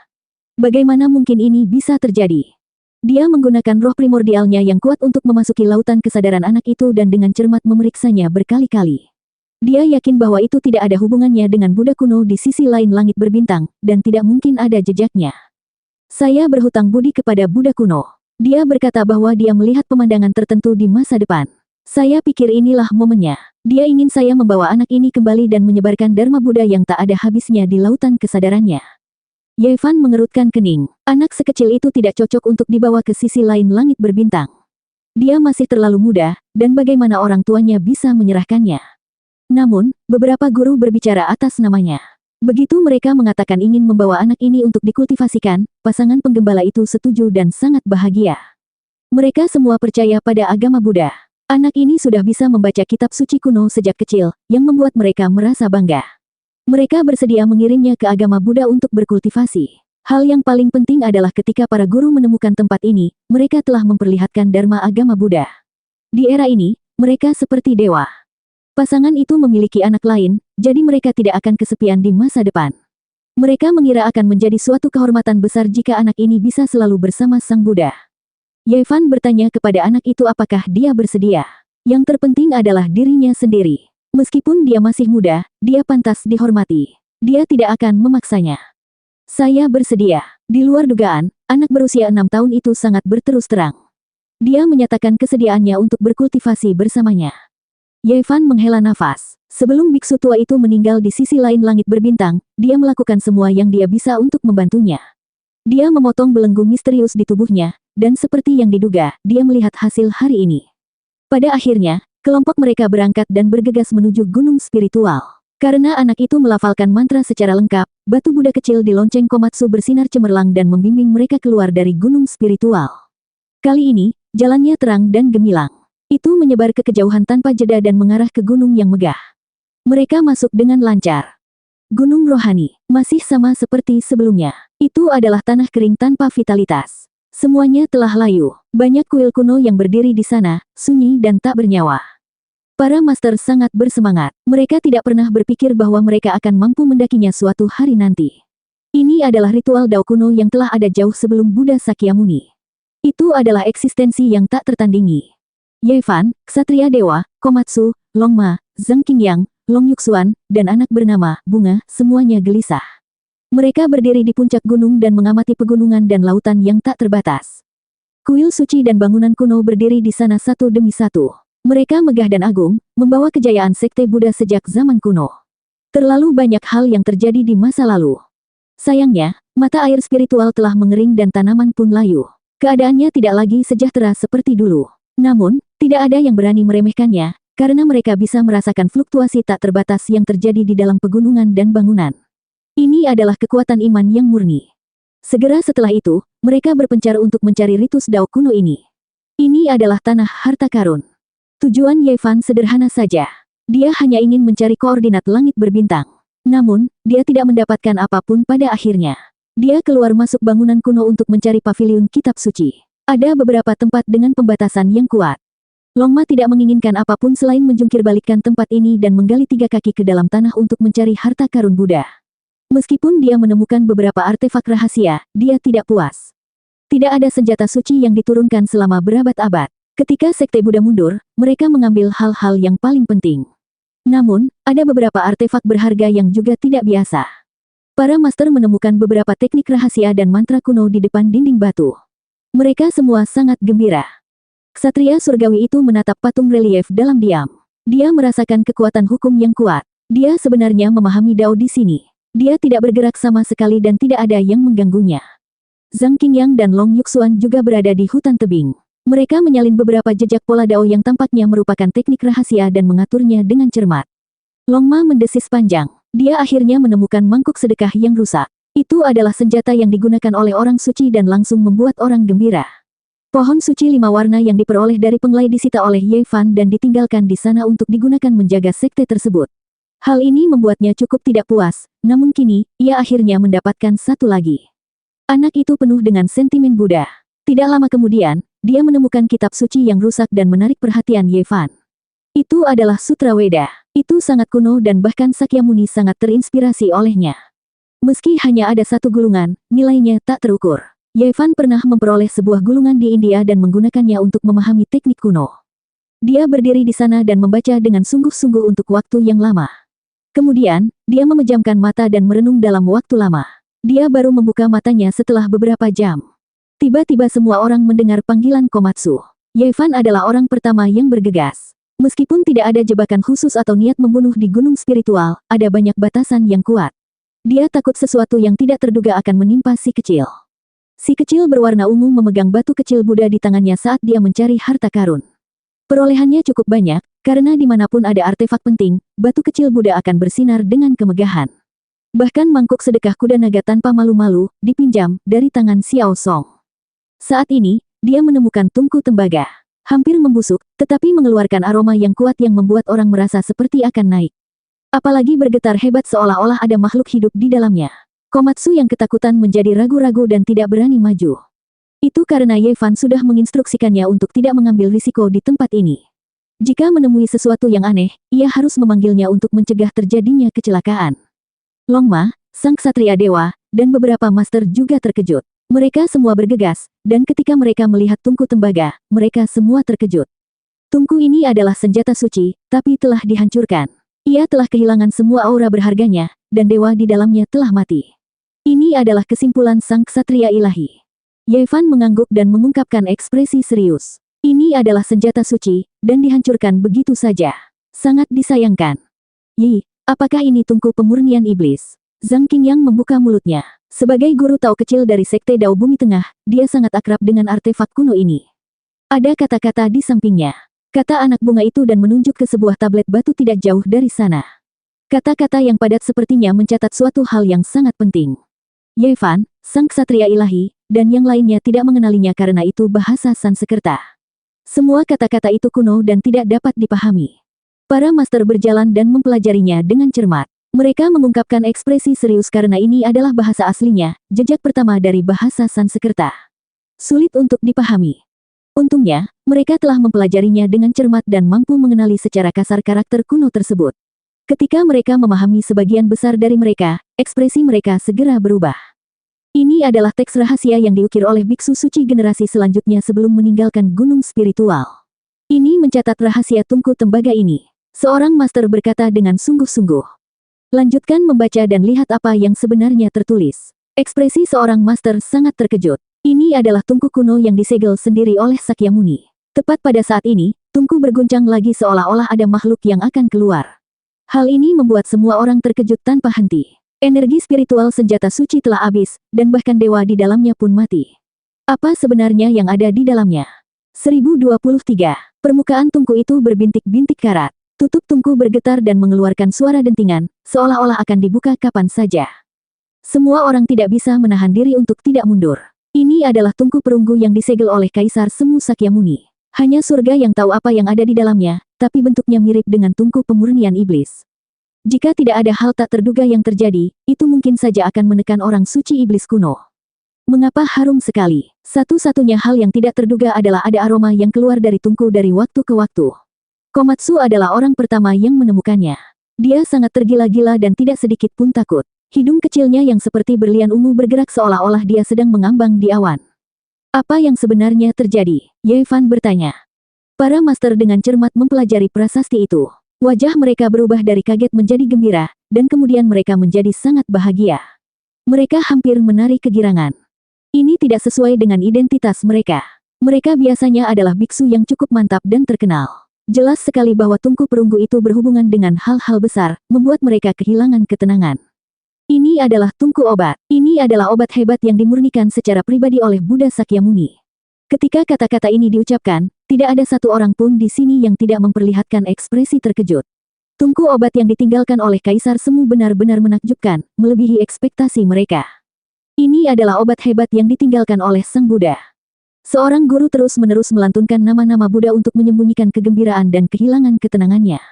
Bagaimana mungkin ini bisa terjadi? Dia menggunakan roh primordialnya yang kuat untuk memasuki lautan kesadaran anak itu dan dengan cermat memeriksanya berkali-kali. Dia yakin bahwa itu tidak ada hubungannya dengan Buddha kuno di sisi lain langit berbintang, dan tidak mungkin ada jejaknya. Saya berhutang budi kepada Buddha kuno. Dia berkata bahwa dia melihat pemandangan tertentu di masa depan. Saya pikir inilah momennya. Dia ingin saya membawa anak ini kembali dan menyebarkan Dharma Buddha yang tak ada habisnya di lautan kesadarannya. Yevan mengerutkan kening. Anak sekecil itu tidak cocok untuk dibawa ke sisi lain langit berbintang. Dia masih terlalu muda, dan bagaimana orang tuanya bisa menyerahkannya. Namun, beberapa guru berbicara atas namanya. Begitu mereka mengatakan ingin membawa anak ini untuk dikultivasikan, pasangan penggembala itu setuju dan sangat bahagia. Mereka semua percaya pada agama Buddha. Anak ini sudah bisa membaca kitab suci kuno sejak kecil, yang membuat mereka merasa bangga. Mereka bersedia mengirimnya ke agama Buddha untuk berkultivasi. Hal yang paling penting adalah ketika para guru menemukan tempat ini, mereka telah memperlihatkan Dharma agama Buddha. Di era ini, mereka seperti dewa. Pasangan itu memiliki anak lain, jadi mereka tidak akan kesepian di masa depan. Mereka mengira akan menjadi suatu kehormatan besar jika anak ini bisa selalu bersama Sang Buddha. Yevan bertanya kepada anak itu apakah dia bersedia. Yang terpenting adalah dirinya sendiri. Meskipun dia masih muda, dia pantas dihormati. Dia tidak akan memaksanya. Saya bersedia. Di luar dugaan, anak berusia 6 tahun itu sangat berterus terang. Dia menyatakan kesediaannya untuk berkultivasi bersamanya. Yevan menghela nafas. Sebelum biksu tua itu meninggal di sisi lain langit berbintang, dia melakukan semua yang dia bisa untuk membantunya. Dia memotong belenggu misterius di tubuhnya, dan seperti yang diduga, dia melihat hasil hari ini. Pada akhirnya, kelompok mereka berangkat dan bergegas menuju gunung spiritual. Karena anak itu melafalkan mantra secara lengkap, batu Buddha kecil di lonceng Komatsu bersinar cemerlang dan membimbing mereka keluar dari gunung spiritual. Kali ini, jalannya terang dan gemilang. Itu menyebar ke kejauhan tanpa jeda dan mengarah ke gunung yang megah. Mereka masuk dengan lancar. Gunung rohani, masih sama seperti sebelumnya. Itu adalah tanah kering tanpa vitalitas. Semuanya telah layu. Banyak kuil kuno yang berdiri di sana, sunyi dan tak bernyawa. Para master sangat bersemangat. Mereka tidak pernah berpikir bahwa mereka akan mampu mendakinya suatu hari nanti. Ini adalah ritual Dao kuno yang telah ada jauh sebelum Buddha Sakyamuni. Itu adalah eksistensi yang tak tertandingi. Ye Fan, Ksatria Dewa, Komatsu, Longma, Zhang Qingyang, Long Yuxuan, dan anak bernama Bunga, semuanya gelisah. Mereka berdiri di puncak gunung dan mengamati pegunungan dan lautan yang tak terbatas. Kuil suci dan bangunan kuno berdiri di sana satu demi satu. Mereka megah dan agung, membawa kejayaan sekte Buddha sejak zaman kuno. Terlalu banyak hal yang terjadi di masa lalu. Sayangnya, mata air spiritual telah mengering dan tanaman pun layu. Keadaannya tidak lagi sejahtera seperti dulu. Namun, tidak ada yang berani meremehkannya, karena mereka bisa merasakan fluktuasi tak terbatas yang terjadi di dalam pegunungan dan bangunan. Ini adalah kekuatan iman yang murni. Segera setelah itu, mereka berpencar untuk mencari ritus Dao kuno ini. Ini adalah tanah harta karun. Tujuan Ye Fan sederhana saja. Dia hanya ingin mencari koordinat langit berbintang. Namun, dia tidak mendapatkan apapun pada akhirnya. Dia keluar masuk bangunan kuno untuk mencari paviliun kitab suci. Ada beberapa tempat dengan pembatasan yang kuat. Longma tidak menginginkan apapun selain menjungkir balikkan tempat ini dan menggali 3 kaki ke dalam tanah untuk mencari harta karun Buddha. Meskipun dia menemukan beberapa artefak rahasia, dia tidak puas. Tidak ada senjata suci yang diturunkan selama berabad-abad. Ketika sekte Buddha mundur, mereka mengambil hal-hal yang paling penting. Namun, ada beberapa artefak berharga yang juga tidak biasa. Para master menemukan beberapa teknik rahasia dan mantra kuno di depan dinding batu. Mereka semua sangat gembira. Ksatria surgawi itu menatap patung relief dalam diam. Dia merasakan kekuatan hukum yang kuat. Dia sebenarnya memahami Dao di sini. Dia tidak bergerak sama sekali dan tidak ada yang mengganggunya. Zhang Qingyang dan Long Yuxuan juga berada di hutan tebing. Mereka menyalin beberapa jejak pola Dao yang tampaknya merupakan teknik rahasia dan mengaturnya dengan cermat. Longma mendesis panjang. Dia akhirnya menemukan mangkuk sedekah yang rusak. Itu adalah senjata yang digunakan oleh orang suci dan langsung membuat orang gembira. Pohon suci 5 warna yang diperoleh dari penglai disita oleh Ye Fan dan ditinggalkan di sana untuk digunakan menjaga sekte tersebut. Hal ini membuatnya cukup tidak puas, namun kini, ia akhirnya mendapatkan satu lagi. Anak itu penuh dengan sentimen Buddha. Tidak lama kemudian, dia menemukan kitab suci yang rusak dan menarik perhatian Ye Fan. Itu adalah Sutra Weda. Itu sangat kuno dan bahkan Sakyamuni sangat terinspirasi olehnya. Meski hanya ada satu gulungan, nilainya tak terukur. Ye Fan pernah memperoleh sebuah gulungan di India dan menggunakannya untuk memahami teknik kuno. Dia berdiri di sana dan membaca dengan sungguh-sungguh untuk waktu yang lama. Kemudian, dia memejamkan mata dan merenung dalam waktu lama. Dia baru membuka matanya setelah beberapa jam. Tiba-tiba semua orang mendengar panggilan Komatsu. Ye Fan adalah orang pertama yang bergegas. Meskipun tidak ada jebakan khusus atau niat membunuh di gunung spiritual, ada banyak batasan yang kuat. Dia takut sesuatu yang tidak terduga akan menimpa si kecil. Si kecil berwarna ungu memegang batu kecil Buddha di tangannya saat dia mencari harta karun. Perolehannya cukup banyak, karena dimanapun ada artefak penting, batu kecil Buddha akan bersinar dengan kemegahan. Bahkan mangkuk sedekah kuda naga tanpa malu-malu, dipinjam, dari tangan Xiao Song. Saat ini, dia menemukan tungku tembaga. Hampir membusuk, tetapi mengeluarkan aroma yang kuat yang membuat orang merasa seperti akan naik. Apalagi bergetar hebat seolah-olah ada makhluk hidup di dalamnya. Komatsu yang ketakutan menjadi ragu-ragu dan tidak berani maju. Itu karena Ye Fan sudah menginstruksikannya untuk tidak mengambil risiko di tempat ini. Jika menemui sesuatu yang aneh, ia harus memanggilnya untuk mencegah terjadinya kecelakaan. Longma, sang ksatria dewa, dan beberapa master juga terkejut. Mereka semua bergegas, dan ketika mereka melihat tungku tembaga, mereka semua terkejut. Tungku ini adalah senjata suci, tapi telah dihancurkan. Ia telah kehilangan semua aura berharganya, dan dewa di dalamnya telah mati. Ini adalah kesimpulan sang ksatria ilahi. Ye Fan mengangguk dan mengungkapkan ekspresi serius. Ini adalah senjata suci, dan dihancurkan begitu saja. Sangat disayangkan. Yi, apakah ini tungku pemurnian iblis? Zhang Qingyang membuka mulutnya. Sebagai guru Tao kecil dari Sekte Dao Bumi Tengah, dia sangat akrab dengan artefak kuno ini. Ada kata-kata di sampingnya. Kata anak bunga itu dan menunjuk ke sebuah tablet batu tidak jauh dari sana. Kata-kata yang padat sepertinya mencatat suatu hal yang sangat penting. Ye Fan, sang ksatria ilahi, dan yang lainnya tidak mengenalinya karena itu bahasa Sanskerta. Semua kata-kata itu kuno dan tidak dapat dipahami. Para master berjalan dan mempelajarinya dengan cermat. Mereka mengungkapkan ekspresi serius karena ini adalah bahasa aslinya, jejak pertama dari bahasa Sanskerta. Sulit untuk dipahami. Untungnya, mereka telah mempelajarinya dengan cermat dan mampu mengenali secara kasar karakter kuno tersebut. Ketika mereka memahami sebagian besar dari mereka, ekspresi mereka segera berubah. Ini adalah teks rahasia yang diukir oleh biksu suci generasi selanjutnya sebelum meninggalkan gunung spiritual. Ini mencatat rahasia tungku tembaga ini. Seorang master berkata dengan sungguh-sungguh. Lanjutkan membaca dan lihat apa yang sebenarnya tertulis. Ekspresi seorang master sangat terkejut. Ini adalah tungku kuno yang disegel sendiri oleh Sakyamuni. Tepat pada saat ini, tungku berguncang lagi seolah-olah ada makhluk yang akan keluar. Hal ini membuat semua orang terkejut tanpa henti. Energi spiritual senjata suci telah habis, dan bahkan dewa di dalamnya pun mati. Apa sebenarnya yang ada di dalamnya? 1023. Permukaan tungku itu berbintik-bintik karat. Tutup tungku bergetar dan mengeluarkan suara dentingan, seolah-olah akan dibuka kapan saja. Semua orang tidak bisa menahan diri untuk tidak mundur. Ini adalah tungku perunggu yang disegel oleh Kaisar Semu Sakyamuni. Hanya surga yang tahu apa yang ada di dalamnya, tapi bentuknya mirip dengan tungku pemurnian iblis. Jika tidak ada hal tak terduga yang terjadi, itu mungkin saja akan menekan orang suci iblis kuno. Mengapa harum sekali? Satu-satunya hal yang tidak terduga adalah ada aroma yang keluar dari tungku dari waktu ke waktu. Komatsu adalah orang pertama yang menemukannya. Dia sangat tergila-gila dan tidak sedikit pun takut. Hidung kecilnya yang seperti berlian ungu bergerak seolah-olah dia sedang mengambang di awan. Apa yang sebenarnya terjadi? Ye Fan bertanya. Para master dengan cermat mempelajari prasasti itu. Wajah mereka berubah dari kaget menjadi gembira, dan kemudian mereka menjadi sangat bahagia. Mereka hampir menari kegirangan. Ini tidak sesuai dengan identitas mereka. Mereka biasanya adalah biksu yang cukup mantap dan terkenal. Jelas sekali bahwa tungku perunggu itu berhubungan dengan hal-hal besar, membuat mereka kehilangan ketenangan. Ini adalah tungku obat. Ini adalah obat hebat yang dimurnikan secara pribadi oleh Buddha Sakyamuni. Ketika kata-kata ini diucapkan, tidak ada satu orang pun di sini yang tidak memperlihatkan ekspresi terkejut. Tungku obat yang ditinggalkan oleh Kaisar Semu benar-benar menakjubkan, melebihi ekspektasi mereka. Ini adalah obat hebat yang ditinggalkan oleh Sang Buddha. Seorang guru terus-menerus melantunkan nama-nama Buddha untuk menyembunyikan kegembiraan dan kehilangan ketenangannya.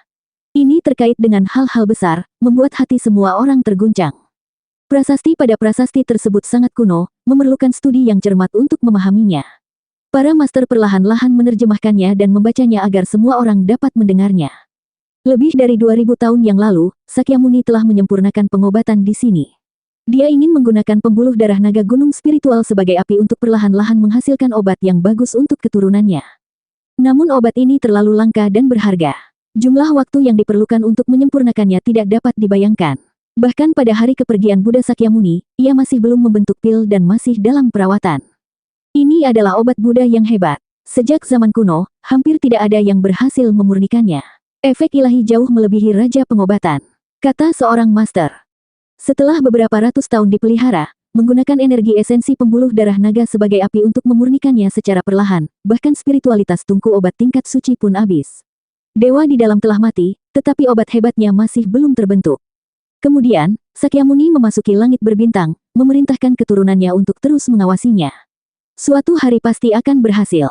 Ini terkait dengan hal-hal besar, membuat hati semua orang terguncang. Prasasti pada prasasti tersebut sangat kuno, memerlukan studi yang cermat untuk memahaminya. Para master perlahan-lahan menerjemahkannya dan membacanya agar semua orang dapat mendengarnya. Lebih dari 2000 tahun yang lalu, Sakyamuni telah menyempurnakan pengobatan di sini. Dia ingin menggunakan pembuluh darah naga gunung spiritual sebagai api untuk perlahan-lahan menghasilkan obat yang bagus untuk keturunannya. Namun obat ini terlalu langka dan berharga. Jumlah waktu yang diperlukan untuk menyempurnakannya tidak dapat dibayangkan. Bahkan pada hari kepergian Buddha Sakyamuni, ia masih belum membentuk pil dan masih dalam perawatan. Ini adalah obat Buddha yang hebat. Sejak zaman kuno, hampir tidak ada yang berhasil memurnikannya. Efek ilahi jauh melebihi raja pengobatan, kata seorang master. Setelah beberapa ratus tahun dipelihara, menggunakan energi esensi pembuluh darah naga sebagai api untuk memurnikannya secara perlahan, bahkan spiritualitas tungku obat tingkat suci pun habis. Dewa di dalam telah mati, tetapi obat hebatnya masih belum terbentuk. Kemudian, Sakyamuni memasuki langit berbintang, memerintahkan keturunannya untuk terus mengawasinya. Suatu hari pasti akan berhasil.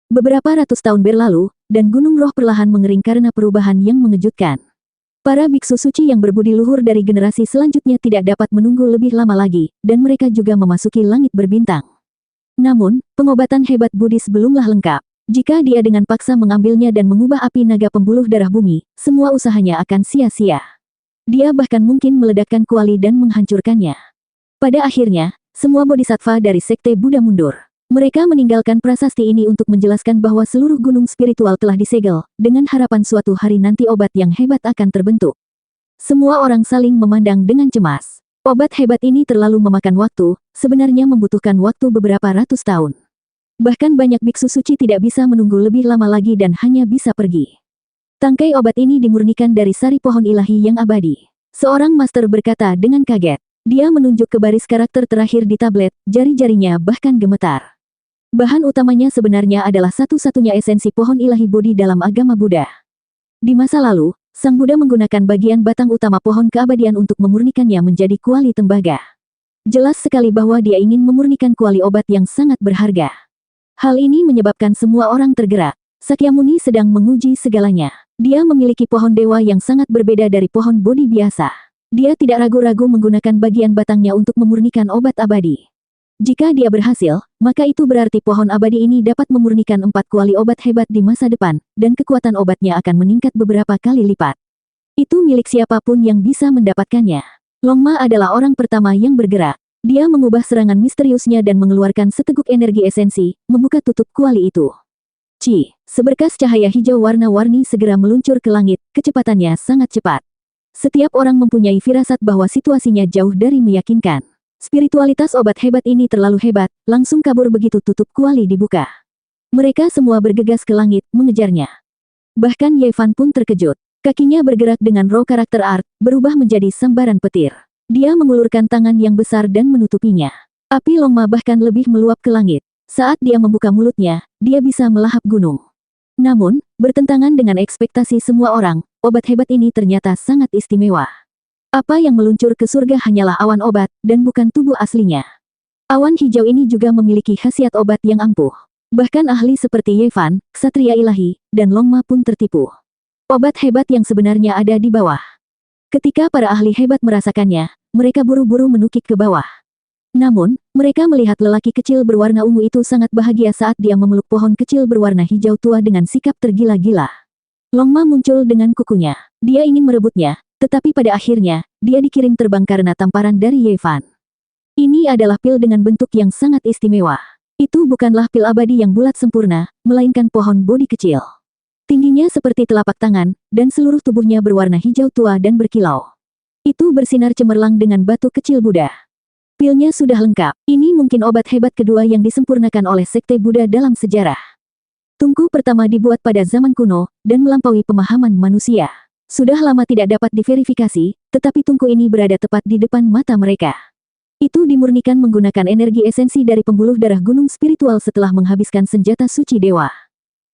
Beberapa ratus tahun berlalu, dan gunung roh perlahan mengering karena perubahan yang mengejutkan. Para biksu suci yang berbudi luhur dari generasi selanjutnya tidak dapat menunggu lebih lama lagi, dan mereka juga memasuki langit berbintang. Namun, pengobatan hebat Buddhis belumlah lengkap. Jika dia dengan paksa mengambilnya dan mengubah api naga pembuluh darah bumi, semua usahanya akan sia-sia. Dia bahkan mungkin meledakkan kuali dan menghancurkannya. Pada akhirnya, semua bodhisattva dari sekte Buddha mundur. Mereka meninggalkan prasasti ini untuk menjelaskan bahwa seluruh gunung spiritual telah disegel, dengan harapan suatu hari nanti obat yang hebat akan terbentuk. Semua orang saling memandang dengan cemas. Obat hebat ini terlalu memakan waktu, sebenarnya membutuhkan waktu beberapa ratus tahun. Bahkan banyak biksu suci tidak bisa menunggu lebih lama lagi dan hanya bisa pergi. Tangkai obat ini dimurnikan dari sari pohon ilahi yang abadi. Seorang master berkata dengan kaget. Dia menunjuk ke baris karakter terakhir di tablet, jari-jarinya bahkan gemetar. Bahan utamanya sebenarnya adalah satu-satunya esensi pohon ilahi Bodhi dalam agama Buddha. Di masa lalu, Sang Buddha menggunakan bagian batang utama pohon keabadian untuk memurnikannya menjadi kuali tembaga. Jelas sekali bahwa dia ingin memurnikan kuali obat yang sangat berharga. Hal ini menyebabkan semua orang tergerak. Sakyamuni sedang menguji segalanya. Dia memiliki pohon dewa yang sangat berbeda dari pohon Bodhi biasa. Dia tidak ragu-ragu menggunakan bagian batangnya untuk memurnikan obat abadi. Jika dia berhasil, maka itu berarti pohon abadi ini dapat memurnikan 4 kuali obat hebat di masa depan, dan kekuatan obatnya akan meningkat beberapa kali lipat. Itu milik siapapun yang bisa mendapatkannya. Longma adalah orang pertama yang bergerak. Dia mengubah serangan misteriusnya dan mengeluarkan seteguk energi esensi, membuka tutup kuali itu. Seberkas cahaya hijau warna-warni segera meluncur ke langit, kecepatannya sangat cepat. Setiap orang mempunyai firasat bahwa situasinya jauh dari meyakinkan. Spiritualitas obat hebat ini terlalu hebat, langsung kabur begitu tutup kuali dibuka. Mereka semua bergegas ke langit, mengejarnya. Bahkan Ye Fan pun terkejut. Kakinya bergerak dengan roh karakter art, berubah menjadi sambaran petir. Dia mengulurkan tangan yang besar dan menutupinya. Api Longma bahkan lebih meluap ke langit. Saat dia membuka mulutnya, dia bisa melahap gunung. Namun, bertentangan dengan ekspektasi semua orang, obat hebat ini ternyata sangat istimewa. Apa yang meluncur ke surga hanyalah awan obat, dan bukan tubuh aslinya. Awan hijau ini juga memiliki khasiat obat yang ampuh. Bahkan ahli seperti Ye Fan, ksatria ilahi, dan Longma pun tertipu. Obat hebat yang sebenarnya ada di bawah. Ketika para ahli hebat merasakannya, mereka buru-buru menukik ke bawah. Namun, mereka melihat lelaki kecil berwarna ungu itu sangat bahagia saat dia memeluk pohon kecil berwarna hijau tua dengan sikap tergila-gila. Longma muncul dengan kukunya. Dia ingin merebutnya, tetapi pada akhirnya, dia dikirim terbang karena tamparan dari Ye Fan. Ini adalah pil dengan bentuk yang sangat istimewa. Itu bukanlah pil abadi yang bulat sempurna, melainkan pohon bodi kecil. Tingginya seperti telapak tangan, dan seluruh tubuhnya berwarna hijau tua dan berkilau. Itu bersinar cemerlang dengan batu kecil Buddha. Pilnya sudah lengkap. Ini mungkin obat hebat kedua yang disempurnakan oleh Sekte Buddha dalam sejarah. Tungku pertama dibuat pada zaman kuno, dan melampaui pemahaman manusia. Sudah lama tidak dapat diverifikasi, tetapi tungku ini berada tepat di depan mata mereka. Itu dimurnikan menggunakan energi esensi dari pembuluh darah gunung spiritual setelah menghabiskan senjata suci dewa.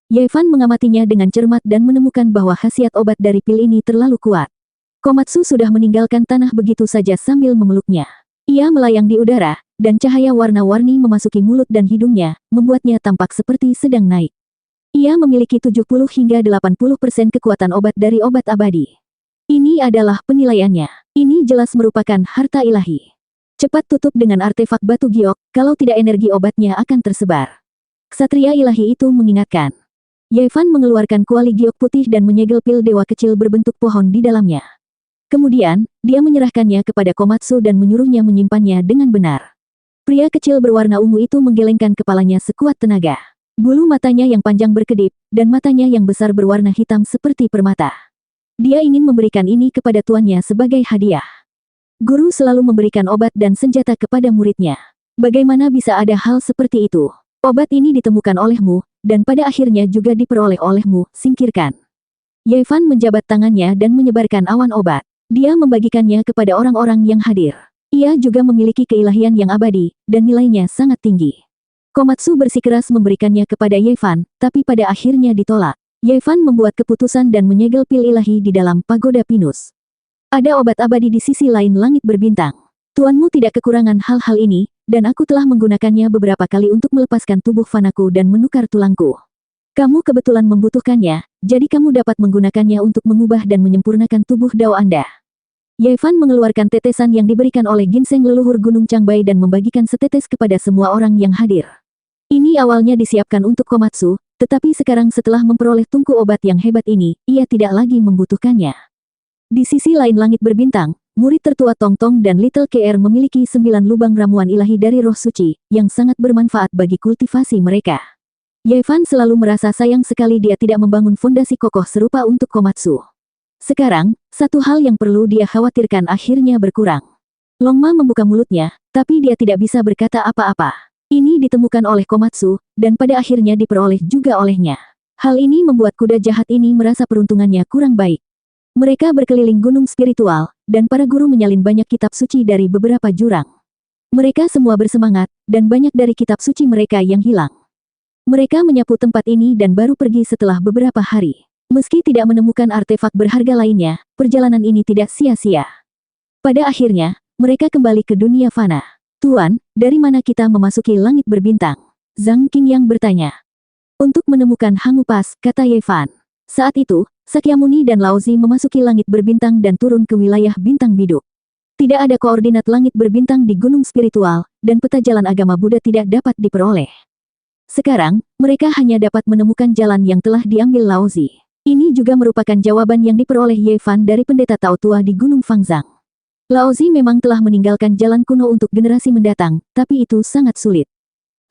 Ye Fan mengamatinya dengan cermat dan menemukan bahwa khasiat obat dari pil ini terlalu kuat. Komatsu sudah meninggalkan tanah begitu saja sambil memeluknya. Ia melayang di udara, dan cahaya warna-warni memasuki mulut dan hidungnya, membuatnya tampak seperti sedang naik. Ia memiliki 70 hingga 80% kekuatan obat dari obat abadi. Ini adalah penilaiannya. Ini jelas merupakan harta ilahi. Cepat tutup dengan artefak batu giok, kalau tidak energi obatnya akan tersebar. Ksatria ilahi itu mengingatkan. Ye Fan mengeluarkan kuali giok putih dan menyegel pil dewa kecil berbentuk pohon di dalamnya. Kemudian, dia menyerahkannya kepada Komatsu dan menyuruhnya menyimpannya dengan benar. Pria kecil berwarna ungu itu menggelengkan kepalanya sekuat tenaga. Bulu matanya yang panjang berkedip, dan matanya yang besar berwarna hitam seperti permata. Dia ingin memberikan ini kepada tuannya sebagai hadiah. Guru selalu memberikan obat dan senjata kepada muridnya. Bagaimana bisa ada hal seperti itu? Obat ini ditemukan olehmu, dan pada akhirnya juga diperoleh olehmu, singkirkan. Ye Fan menjabat tangannya dan menyebarkan awan obat. Dia membagikannya kepada orang-orang yang hadir. Ia juga memiliki keilahian yang abadi, dan nilainya sangat tinggi. Komatsu bersikeras memberikannya kepada Ye Fan, tapi pada akhirnya ditolak. Ye Fan membuat keputusan dan menyegel pil ilahi di dalam pagoda pinus. Ada obat abadi di sisi lain langit berbintang. Tuanmu tidak kekurangan hal-hal ini, dan aku telah menggunakannya beberapa kali untuk melepaskan tubuh fanaku dan menukar tulangku. Kamu kebetulan membutuhkannya, jadi kamu dapat menggunakannya untuk mengubah dan menyempurnakan tubuh Dao Anda. Ye Fan mengeluarkan tetesan yang diberikan oleh ginseng leluhur Gunung Changbai dan membagikan setetes kepada semua orang yang hadir. Ini awalnya disiapkan untuk Komatsu, tetapi sekarang setelah memperoleh tungku obat yang hebat ini, ia tidak lagi membutuhkannya. Di sisi lain langit berbintang, murid tertua Tong Tong dan Little KR memiliki 9 lubang ramuan ilahi dari roh suci, yang sangat bermanfaat bagi kultivasi mereka. Ye Fan selalu merasa sayang sekali dia tidak membangun fondasi kokoh serupa untuk Komatsu. Sekarang, satu hal yang perlu dia khawatirkan akhirnya berkurang. Longma membuka mulutnya, tapi dia tidak bisa berkata apa-apa. Ini ditemukan oleh Komatsu, dan pada akhirnya diperoleh juga olehnya. Hal ini membuat kuda jahat ini merasa peruntungannya kurang baik. Mereka berkeliling gunung spiritual, dan para guru menyalin banyak kitab suci dari beberapa jurang. Mereka semua bersemangat, dan banyak dari kitab suci mereka yang hilang. Mereka menyapu tempat ini dan baru pergi setelah beberapa hari. Meski tidak menemukan artefak berharga lainnya, perjalanan ini tidak sia-sia. Pada akhirnya, mereka kembali ke dunia fana. Tuan, dari mana kita memasuki langit berbintang? Zhang Qingyang bertanya. Untuk menemukan Hangupas, kata Ye Fan. Saat itu, Sakyamuni dan Laozi memasuki langit berbintang dan turun ke wilayah bintang biduk. Tidak ada koordinat langit berbintang di gunung spiritual, dan peta jalan agama Buddha tidak dapat diperoleh. Sekarang, mereka hanya dapat menemukan jalan yang telah diambil Laozi. Ini juga merupakan jawaban yang diperoleh Ye Fan dari pendeta Tao tua di Gunung Fangzang. Laozi memang telah meninggalkan jalan kuno untuk generasi mendatang, tapi itu sangat sulit.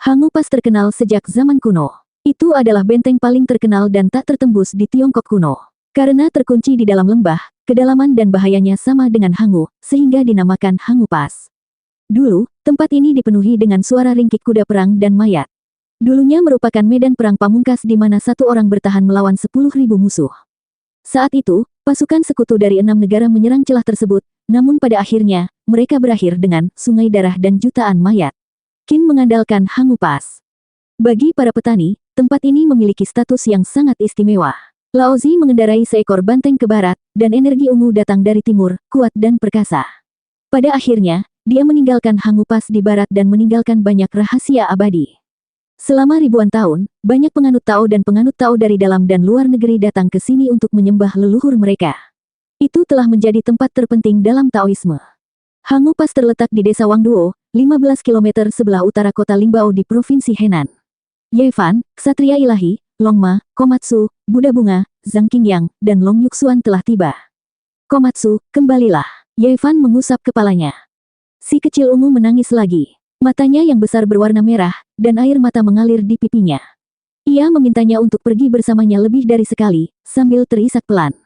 Hangupas terkenal sejak zaman kuno. Itu adalah benteng paling terkenal dan tak tertembus di Tiongkok kuno. Karena terkunci di dalam lembah, kedalaman dan bahayanya sama dengan Hangu, sehingga dinamakan Hangu Pass. Dulu, tempat ini dipenuhi dengan suara ringkik kuda perang dan mayat. Dulunya merupakan medan perang pamungkas di mana satu orang bertahan melawan 10.000 musuh. Saat itu, pasukan sekutu dari 6 negara menyerang celah tersebut, namun pada akhirnya, mereka berakhir dengan sungai darah dan jutaan mayat. Qin mengandalkan Hangu Pass. Bagi para petani, tempat ini memiliki status yang sangat istimewa. Laozi mengendarai seekor banteng ke barat, dan energi ungu datang dari timur, kuat dan perkasa. Pada akhirnya, dia meninggalkan Hangu Pass di barat dan meninggalkan banyak rahasia abadi. Selama ribuan tahun, banyak penganut Tao dan penganut Tao dari dalam dan luar negeri datang ke sini untuk menyembah leluhur mereka. Itu telah menjadi tempat terpenting dalam Taoisme. Hangu Pass terletak di desa Wangduo, 15 km sebelah utara kota Lingbao di Provinsi Henan. Ye Fan, Ksatria Ilahi, Longma, Komatsu, Buddha Bunga, Zhang Qingyang, dan Long Yuxuan telah tiba. Komatsu, kembalilah. Ye Fan mengusap kepalanya. Si kecil ungu menangis lagi. Matanya yang besar berwarna merah, dan air mata mengalir di pipinya. Ia memintanya untuk pergi bersamanya lebih dari sekali, sambil terisak pelan.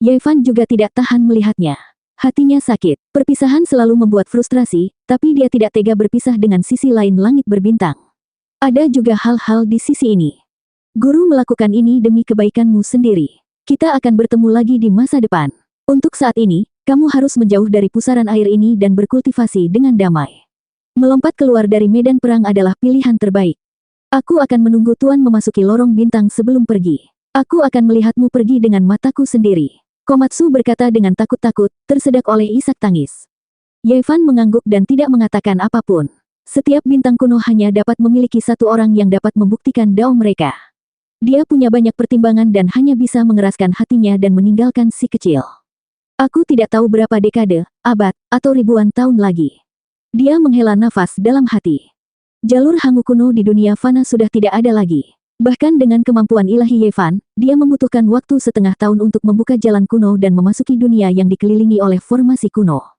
Ye Fan juga tidak tahan melihatnya. Hatinya sakit. Perpisahan selalu membuat frustrasi, tapi dia tidak tega berpisah dengan sisi lain langit berbintang. Ada juga hal-hal di sisi ini. Guru melakukan ini demi kebaikanmu sendiri. Kita akan bertemu lagi di masa depan. Untuk saat ini, kamu harus menjauh dari pusaran air ini dan berkultivasi dengan damai. Melompat keluar dari medan perang adalah pilihan terbaik. Aku akan menunggu Tuan memasuki lorong bintang sebelum pergi. Aku akan melihatmu pergi dengan mataku sendiri. Komatsu berkata dengan takut-takut, tersedak oleh isak tangis. Ye Fan mengangguk dan tidak mengatakan apapun. Setiap bintang kuno hanya dapat memiliki satu orang yang dapat membuktikan dao mereka. Dia punya banyak pertimbangan dan hanya bisa mengeraskan hatinya dan meninggalkan si kecil. Aku tidak tahu berapa dekade, abad, atau ribuan tahun lagi. Dia menghela nafas dalam hati. Jalur Hangu kuno di dunia fana sudah tidak ada lagi. Bahkan dengan kemampuan ilahi Ye Fan, dia membutuhkan waktu setengah tahun untuk membuka jalan kuno dan memasuki dunia yang dikelilingi oleh formasi kuno.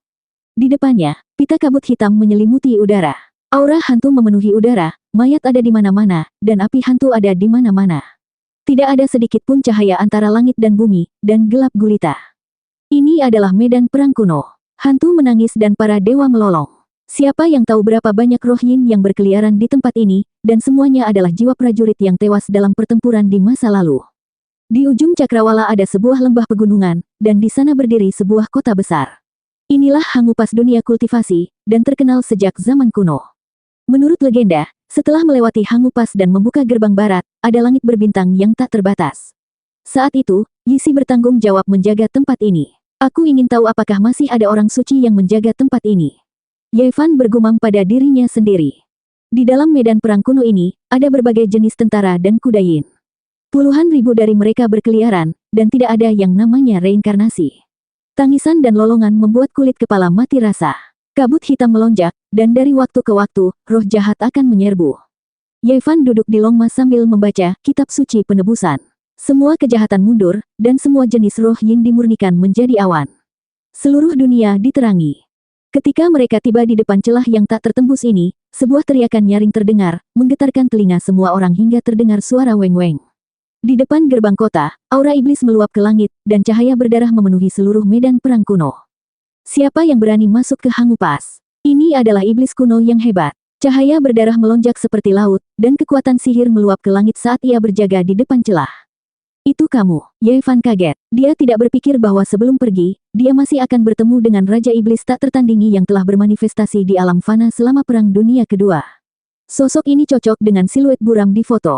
Di depannya, pita kabut hitam menyelimuti udara. Aura hantu memenuhi udara, mayat ada di mana-mana, dan api hantu ada di mana-mana. Tidak ada sedikit pun cahaya antara langit dan bumi, dan gelap gulita. Ini adalah medan perang kuno. Hantu menangis dan para dewa melolong. Siapa yang tahu berapa banyak roh yin yang berkeliaran di tempat ini, dan semuanya adalah jiwa prajurit yang tewas dalam pertempuran di masa lalu. Di ujung cakrawala ada sebuah lembah pegunungan, dan di sana berdiri sebuah kota besar. Inilah Hangu Pass dunia kultivasi, dan terkenal sejak zaman kuno. Menurut legenda, setelah melewati Hangu Pass dan membuka gerbang barat, ada langit berbintang yang tak terbatas. Saat itu, Yisi bertanggung jawab menjaga tempat ini. Aku ingin tahu apakah masih ada orang suci yang menjaga tempat ini. Ye Fan bergumam pada dirinya sendiri. Di dalam medan perang kuno ini, ada berbagai jenis tentara dan kuda yin. Puluhan ribu dari mereka berkeliaran, dan tidak ada yang namanya reinkarnasi. Tangisan dan lolongan membuat kulit kepala mati rasa. Kabut hitam melonjak, dan dari waktu ke waktu, roh jahat akan menyerbu. Ye Fan duduk di Longma sambil membaca kitab suci penebusan. Semua kejahatan mundur, dan semua jenis roh yin dimurnikan menjadi awan. Seluruh dunia diterangi. Ketika mereka tiba di depan celah yang tak tertembus ini, sebuah teriakan nyaring terdengar, menggetarkan telinga semua orang hingga terdengar suara weng-weng. Di depan gerbang kota, aura iblis meluap ke langit, dan cahaya berdarah memenuhi seluruh medan perang kuno. Siapa yang berani masuk ke Hangu Pass? Ini adalah iblis kuno yang hebat. Cahaya berdarah melonjak seperti laut, dan kekuatan sihir meluap ke langit saat ia berjaga di depan celah. Itu kamu, Ye Fan kaget. Dia tidak berpikir bahwa sebelum pergi, dia masih akan bertemu dengan Raja Iblis tak tertandingi yang telah bermanifestasi di alam fana selama Perang Dunia Kedua. Sosok ini cocok dengan siluet buram di foto.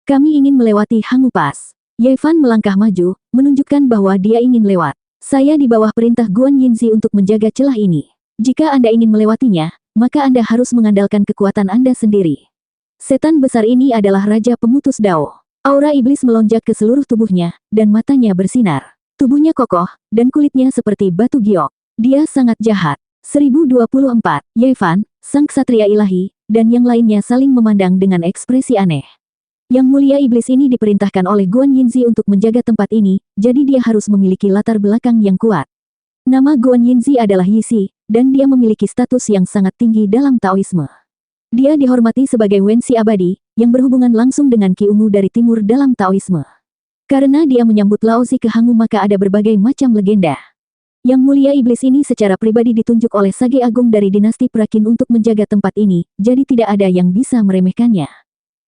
Kami ingin melewati Hangu Pass. Ye Fan melangkah maju, menunjukkan bahwa dia ingin lewat. Saya di bawah perintah Guan Yinzi untuk menjaga celah ini. Jika Anda ingin melewatinya, maka Anda harus mengandalkan kekuatan Anda sendiri. Setan besar ini adalah Raja Pemutus Dao. Aura iblis melonjak ke seluruh tubuhnya, dan matanya bersinar. Tubuhnya kokoh, dan kulitnya seperti batu giok. Dia sangat jahat. 1024, Ye Fan, sang ksatria ilahi, dan yang lainnya saling memandang dengan ekspresi aneh. Yang mulia iblis ini diperintahkan oleh Guan Yinzi untuk menjaga tempat ini, jadi dia harus memiliki latar belakang yang kuat. Nama Guan Yinzi adalah Yisi, dan dia memiliki status yang sangat tinggi dalam Taoisme. Dia dihormati sebagai Wensi abadi, yang berhubungan langsung dengan Ki Ungu dari timur dalam Taoisme. Karena dia menyambut Laozi ke Hangu maka ada berbagai macam legenda. Yang Mulia Iblis ini secara pribadi ditunjuk oleh Sage Agung dari dinasti Prakin untuk menjaga tempat ini, jadi tidak ada yang bisa meremehkannya.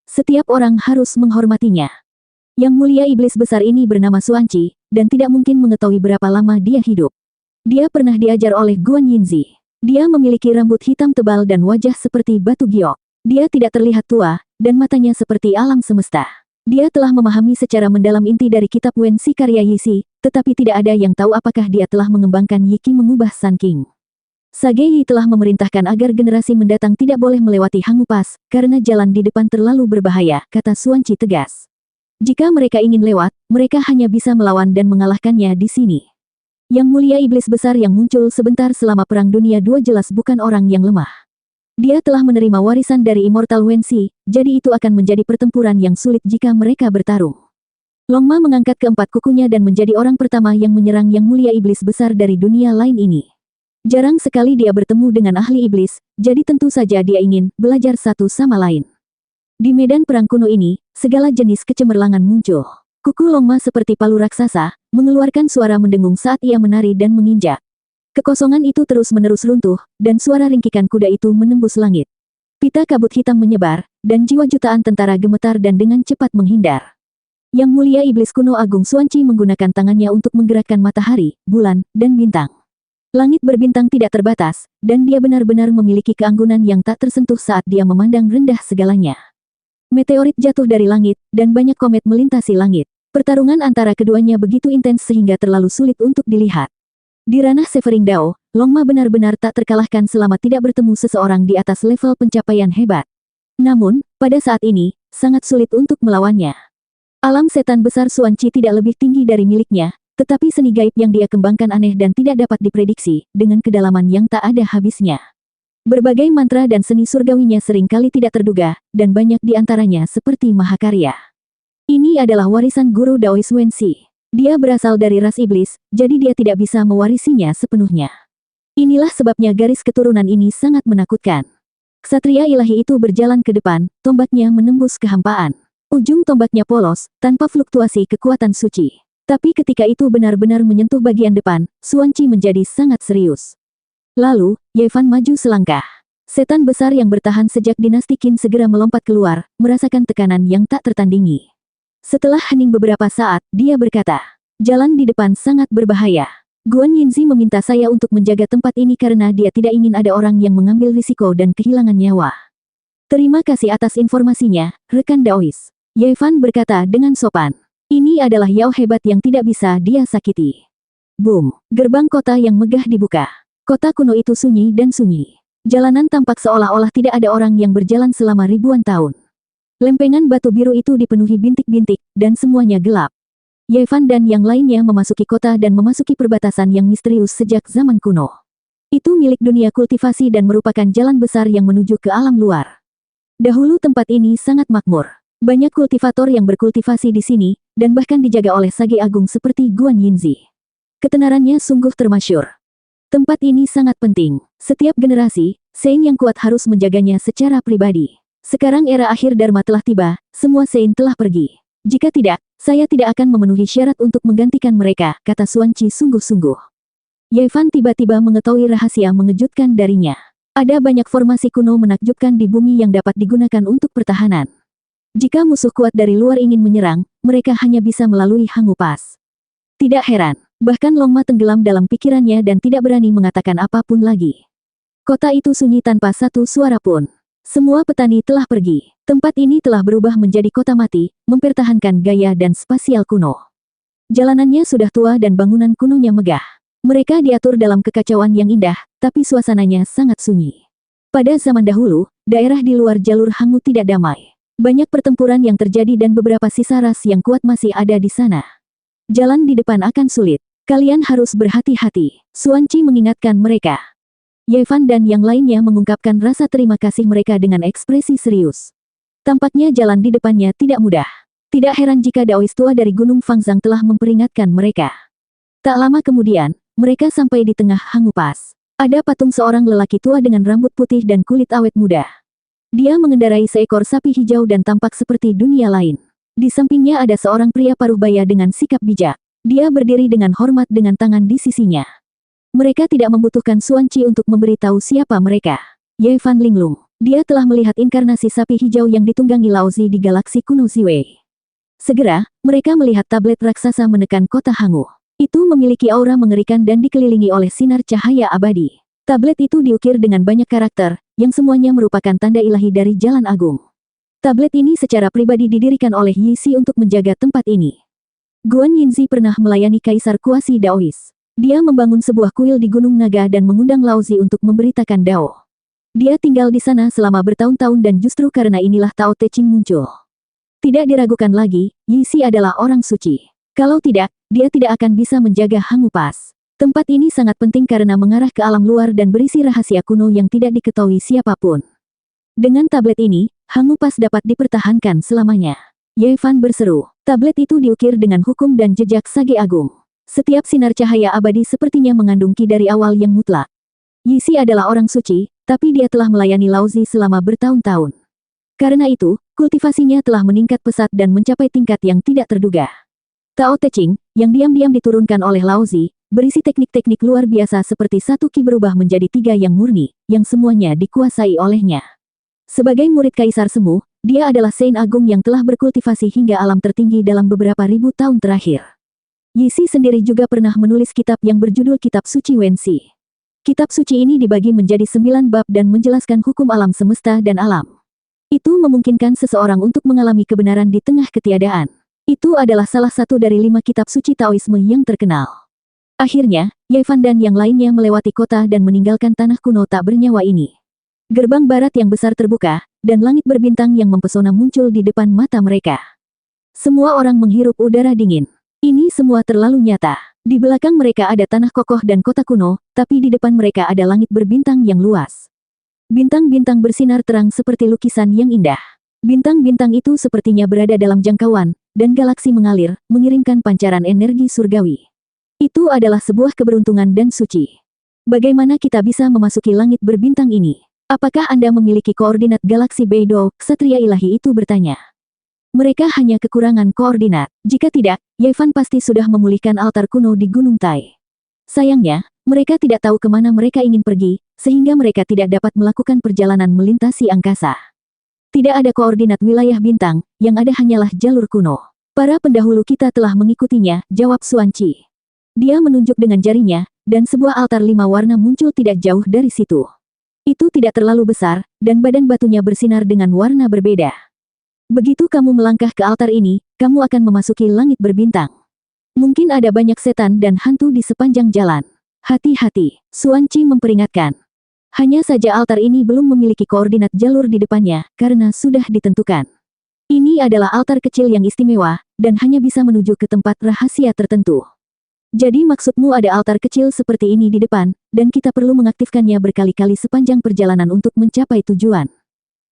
Setiap orang harus menghormatinya. Yang Mulia Iblis besar ini bernama Xuanqi, dan tidak mungkin mengetahui berapa lama dia hidup. Dia pernah diajar oleh Guan Yinzi. Dia memiliki rambut hitam tebal dan wajah seperti batu giok. Dia tidak terlihat tua, dan matanya seperti alam semesta. Dia telah memahami secara mendalam inti dari kitab Wen Si karya Yixi, tetapi tidak ada yang tahu apakah dia telah mengembangkan Yiki mengubah Sun King. Sage Yi telah memerintahkan agar generasi mendatang tidak boleh melewati Hangu Pass, karena jalan di depan terlalu berbahaya, kata Xuanqi tegas. Jika mereka ingin lewat, mereka hanya bisa melawan dan mengalahkannya di sini. Yang Mulia Iblis besar yang muncul sebentar selama Perang Dunia II jelas bukan orang yang lemah. Dia telah menerima warisan dari Immortal Wen Si, jadi itu akan menjadi pertempuran yang sulit jika mereka bertarung. Longma mengangkat keempat kukunya dan menjadi orang pertama yang menyerang Yang Mulia Iblis besar dari dunia lain ini. Jarang sekali dia bertemu dengan ahli iblis, jadi tentu saja dia ingin belajar satu sama lain. Di medan perang kuno ini, segala jenis kecemerlangan muncul. Kuku Longma seperti palu raksasa, mengeluarkan suara mendengung saat ia menari dan menginjak. Kekosongan itu terus-menerus runtuh, dan suara ringkikan kuda itu menembus langit. Pita kabut hitam menyebar, dan jiwa jutaan tentara gemetar dan dengan cepat menghindar. Yang Mulia Iblis kuno Agung Xuanqi menggunakan tangannya untuk menggerakkan matahari, bulan, dan bintang. Langit berbintang tidak terbatas, dan dia benar-benar memiliki keanggunan yang tak tersentuh saat dia memandang rendah segalanya. Meteorit jatuh dari langit, dan banyak komet melintasi langit. Pertarungan antara keduanya begitu intens sehingga terlalu sulit untuk dilihat. Di ranah Severing Dao, Longma benar-benar tak terkalahkan selama tidak bertemu seseorang di atas level pencapaian hebat. Namun, pada saat ini, sangat sulit untuk melawannya. Alam setan besar Xuanqi tidak lebih tinggi dari miliknya, tetapi seni gaib yang dia kembangkan aneh dan tidak dapat diprediksi, dengan kedalaman yang tak ada habisnya. Berbagai mantra dan seni surgawinya seringkali tidak terduga, dan banyak di antaranya seperti mahakarya. Ini adalah warisan guru Daois Wen Si. Dia berasal dari ras iblis, jadi dia tidak bisa mewarisinya sepenuhnya. Inilah sebabnya garis keturunan ini sangat menakutkan. Ksatria ilahi itu berjalan ke depan, tombaknya menembus kehampaan. Ujung tombaknya polos, tanpa fluktuasi kekuatan suci. Tapi ketika itu benar-benar menyentuh bagian depan, Xuanqi menjadi sangat serius. Lalu, Yevan maju selangkah. Setan besar yang bertahan sejak dinasti Qin segera melompat keluar, merasakan tekanan yang tak tertandingi. Setelah hening beberapa saat, dia berkata, "Jalan di depan sangat berbahaya. Guan Yinzi meminta saya untuk menjaga tempat ini karena dia tidak ingin ada orang yang mengambil risiko dan kehilangan nyawa." "Terima kasih atas informasinya, rekan Daois," Yevan berkata dengan sopan. Ini adalah Yao hebat yang tidak bisa dia sakiti. Boom! Gerbang kota yang megah dibuka. Kota kuno itu sunyi dan sunyi. Jalanan tampak seolah-olah tidak ada orang yang berjalan selama ribuan tahun. Lempengan batu biru itu dipenuhi bintik-bintik, dan semuanya gelap. Yevan dan yang lainnya memasuki kota dan memasuki perbatasan yang misterius sejak zaman kuno. Itu milik dunia kultivasi dan merupakan jalan besar yang menuju ke alam luar. Dahulu tempat ini sangat makmur. Banyak kultivator yang berkultivasi di sini, dan bahkan dijaga oleh Sage Agung seperti Guan Yinzi. Ketenarannya sungguh termasyur. Tempat ini sangat penting. Setiap generasi, Sein yang kuat harus menjaganya secara pribadi. Sekarang era akhir Dharma telah tiba, semua Sein telah pergi. Jika tidak, saya tidak akan memenuhi syarat untuk menggantikan mereka, kata Xuanqi sungguh-sungguh. Yevan tiba-tiba mengetahui rahasia mengejutkan darinya. Ada banyak formasi kuno menakjubkan di bumi yang dapat digunakan untuk pertahanan. Jika musuh kuat dari luar ingin menyerang, mereka hanya bisa melalui Hangu Pass. Tidak heran, bahkan Longma tenggelam dalam pikirannya dan tidak berani mengatakan apapun lagi. Kota itu sunyi tanpa satu suara pun. Semua petani telah pergi. Tempat ini telah berubah menjadi kota mati, mempertahankan gaya dan spasial kuno. Jalanannya sudah tua dan bangunan kunonya megah. Mereka diatur dalam kekacauan yang indah, tapi suasananya sangat sunyi. Pada zaman dahulu, daerah di luar jalur Hangu tidak damai. Banyak pertempuran yang terjadi dan beberapa sisa ras yang kuat masih ada di sana. Jalan di depan akan sulit. Kalian harus berhati-hati. Xuanqi mengingatkan mereka. Yevan dan yang lainnya mengungkapkan rasa terima kasih mereka dengan ekspresi serius. Tampaknya jalan di depannya tidak mudah. Tidak heran jika Daois tua dari Gunung Fangzang telah memperingatkan mereka. Tak lama kemudian, mereka sampai di tengah Hangu Pass. Ada patung seorang lelaki tua dengan rambut putih dan kulit awet muda. Dia mengendarai seekor sapi hijau dan tampak seperti dunia lain. Di sampingnya ada seorang pria paruh-baya dengan sikap bijak. Dia berdiri dengan hormat dengan tangan di sisinya. Mereka tidak membutuhkan Xuan Qi untuk memberitahu siapa mereka. Ye Fan linglung. Dia telah melihat inkarnasi sapi hijau yang ditunggangi Lao Zi di galaksi kuno Ziwei. Segera, mereka melihat tablet raksasa menekan kota Hangu. Itu memiliki aura mengerikan dan dikelilingi oleh sinar cahaya abadi. Tablet itu diukir dengan banyak karakter, yang semuanya merupakan tanda ilahi dari Jalan Agung. Tablet ini secara pribadi didirikan oleh Yi Si untuk menjaga tempat ini. Guan Yinzi pernah melayani Kaisar Kuasi Daois. Dia membangun sebuah kuil di Gunung Naga dan mengundang Lao Zi untuk memberitakan Dao. Dia tinggal di sana selama bertahun-tahun dan justru karena inilah Tao Te Ching muncul. Tidak diragukan lagi, Yi Si adalah orang suci. Kalau tidak, dia tidak akan bisa menjaga Hangu Pas. Tempat ini sangat penting karena mengarah ke alam luar dan berisi rahasia kuno yang tidak diketahui siapapun. Dengan tablet ini, Hangu Pas dapat dipertahankan selamanya. Ye Fan berseru. Tablet itu diukir dengan hukum dan jejak Sage Agung. Setiap sinar cahaya abadi sepertinya mengandung ki dari awal yang mutlak. Yi Si adalah orang suci, tapi dia telah melayani Lao Zi selama bertahun-tahun. Karena itu, kultivasinya telah meningkat pesat dan mencapai tingkat yang tidak terduga. Tao Te Ching, yang diam-diam diturunkan oleh Lao Zi, berisi teknik-teknik luar biasa seperti satu ki berubah menjadi 3 yang murni, yang semuanya dikuasai olehnya. Sebagai murid Kaisar Semu, dia adalah Saint Agung yang telah berkultivasi hingga alam tertinggi dalam beberapa ribu tahun terakhir. Yi Si sendiri juga pernah menulis kitab yang berjudul Kitab Suci Wenxi. Kitab suci ini dibagi menjadi 9 bab dan menjelaskan hukum alam semesta dan alam. Itu memungkinkan seseorang untuk mengalami kebenaran di tengah ketiadaan. Itu adalah salah satu dari 5 kitab suci Taoisme yang terkenal. Akhirnya, Ye Fan dan yang lainnya melewati kota dan meninggalkan tanah kuno tak bernyawa ini. Gerbang barat yang besar terbuka, dan langit berbintang yang mempesona muncul di depan mata mereka. Semua orang menghirup udara dingin. Ini semua terlalu nyata. Di belakang mereka ada tanah kokoh dan kota kuno, tapi di depan mereka ada langit berbintang yang luas. Bintang-bintang bersinar terang seperti lukisan yang indah. Bintang-bintang itu sepertinya berada dalam jangkauan, dan galaksi mengalir, mengirimkan pancaran energi surgawi. Itu adalah sebuah keberuntungan dan suci. Bagaimana kita bisa memasuki langit berbintang ini? Apakah Anda memiliki koordinat galaksi Beidou? Ksatria ilahi itu bertanya. Mereka hanya kekurangan koordinat. Jika tidak, Ye Fan pasti sudah memulihkan altar kuno di Gunung Tai. Sayangnya, mereka tidak tahu kemana mereka ingin pergi, sehingga mereka tidak dapat melakukan perjalanan melintasi angkasa. Tidak ada koordinat wilayah bintang, yang ada hanyalah jalur kuno. Para pendahulu kita telah mengikutinya, jawab Xuan Qi. Dia menunjuk dengan jarinya, dan sebuah altar 5 warna muncul tidak jauh dari situ. Itu tidak terlalu besar, dan badan batunya bersinar dengan warna berbeda. Begitu kamu melangkah ke altar ini, kamu akan memasuki langit berbintang. Mungkin ada banyak setan dan hantu di sepanjang jalan. Hati-hati, Xuan Qi memperingatkan. Hanya saja altar ini belum memiliki koordinat jalur di depannya, karena sudah ditentukan. Ini adalah altar kecil yang istimewa, dan hanya bisa menuju ke tempat rahasia tertentu. Jadi maksudmu ada altar kecil seperti ini di depan, dan kita perlu mengaktifkannya berkali-kali sepanjang perjalanan untuk mencapai tujuan.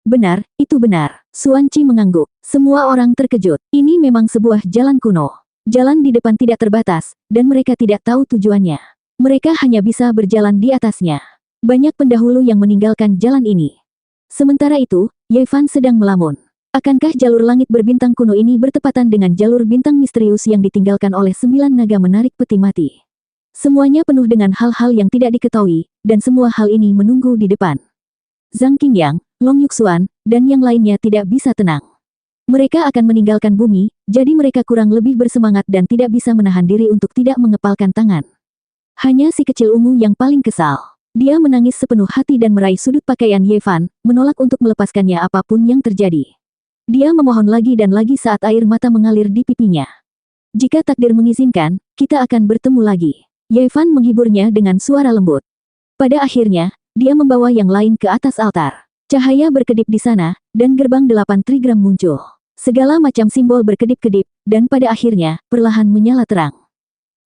Benar, itu benar. Xuan Qi mengangguk. Semua orang terkejut. Ini memang sebuah jalan kuno. Jalan di depan tidak terbatas, dan mereka tidak tahu tujuannya. Mereka hanya bisa berjalan di atasnya. Banyak pendahulu yang meninggalkan jalan ini. Sementara itu, Ye Fan sedang melamun. Akankah jalur langit berbintang kuno ini bertepatan dengan jalur bintang misterius yang ditinggalkan oleh 9 naga menarik peti mati? Semuanya penuh dengan hal-hal yang tidak diketahui, dan semua hal ini menunggu di depan. Zhang Qingyang, Long Yuxuan, dan yang lainnya tidak bisa tenang. Mereka akan meninggalkan bumi, jadi mereka kurang lebih bersemangat dan tidak bisa menahan diri untuk tidak mengepalkan tangan. Hanya si kecil ungu yang paling kesal. Dia menangis sepenuh hati dan meraih sudut pakaian Ye Fan, menolak untuk melepaskannya apapun yang terjadi. Dia memohon lagi dan lagi saat air mata mengalir di pipinya. Jika takdir mengizinkan, kita akan bertemu lagi. Ye Fan menghiburnya dengan suara lembut. Pada akhirnya, dia membawa yang lain ke atas altar. Cahaya berkedip di sana, dan gerbang 8 trigram muncul. Segala macam simbol berkedip-kedip, dan pada akhirnya, perlahan menyala terang.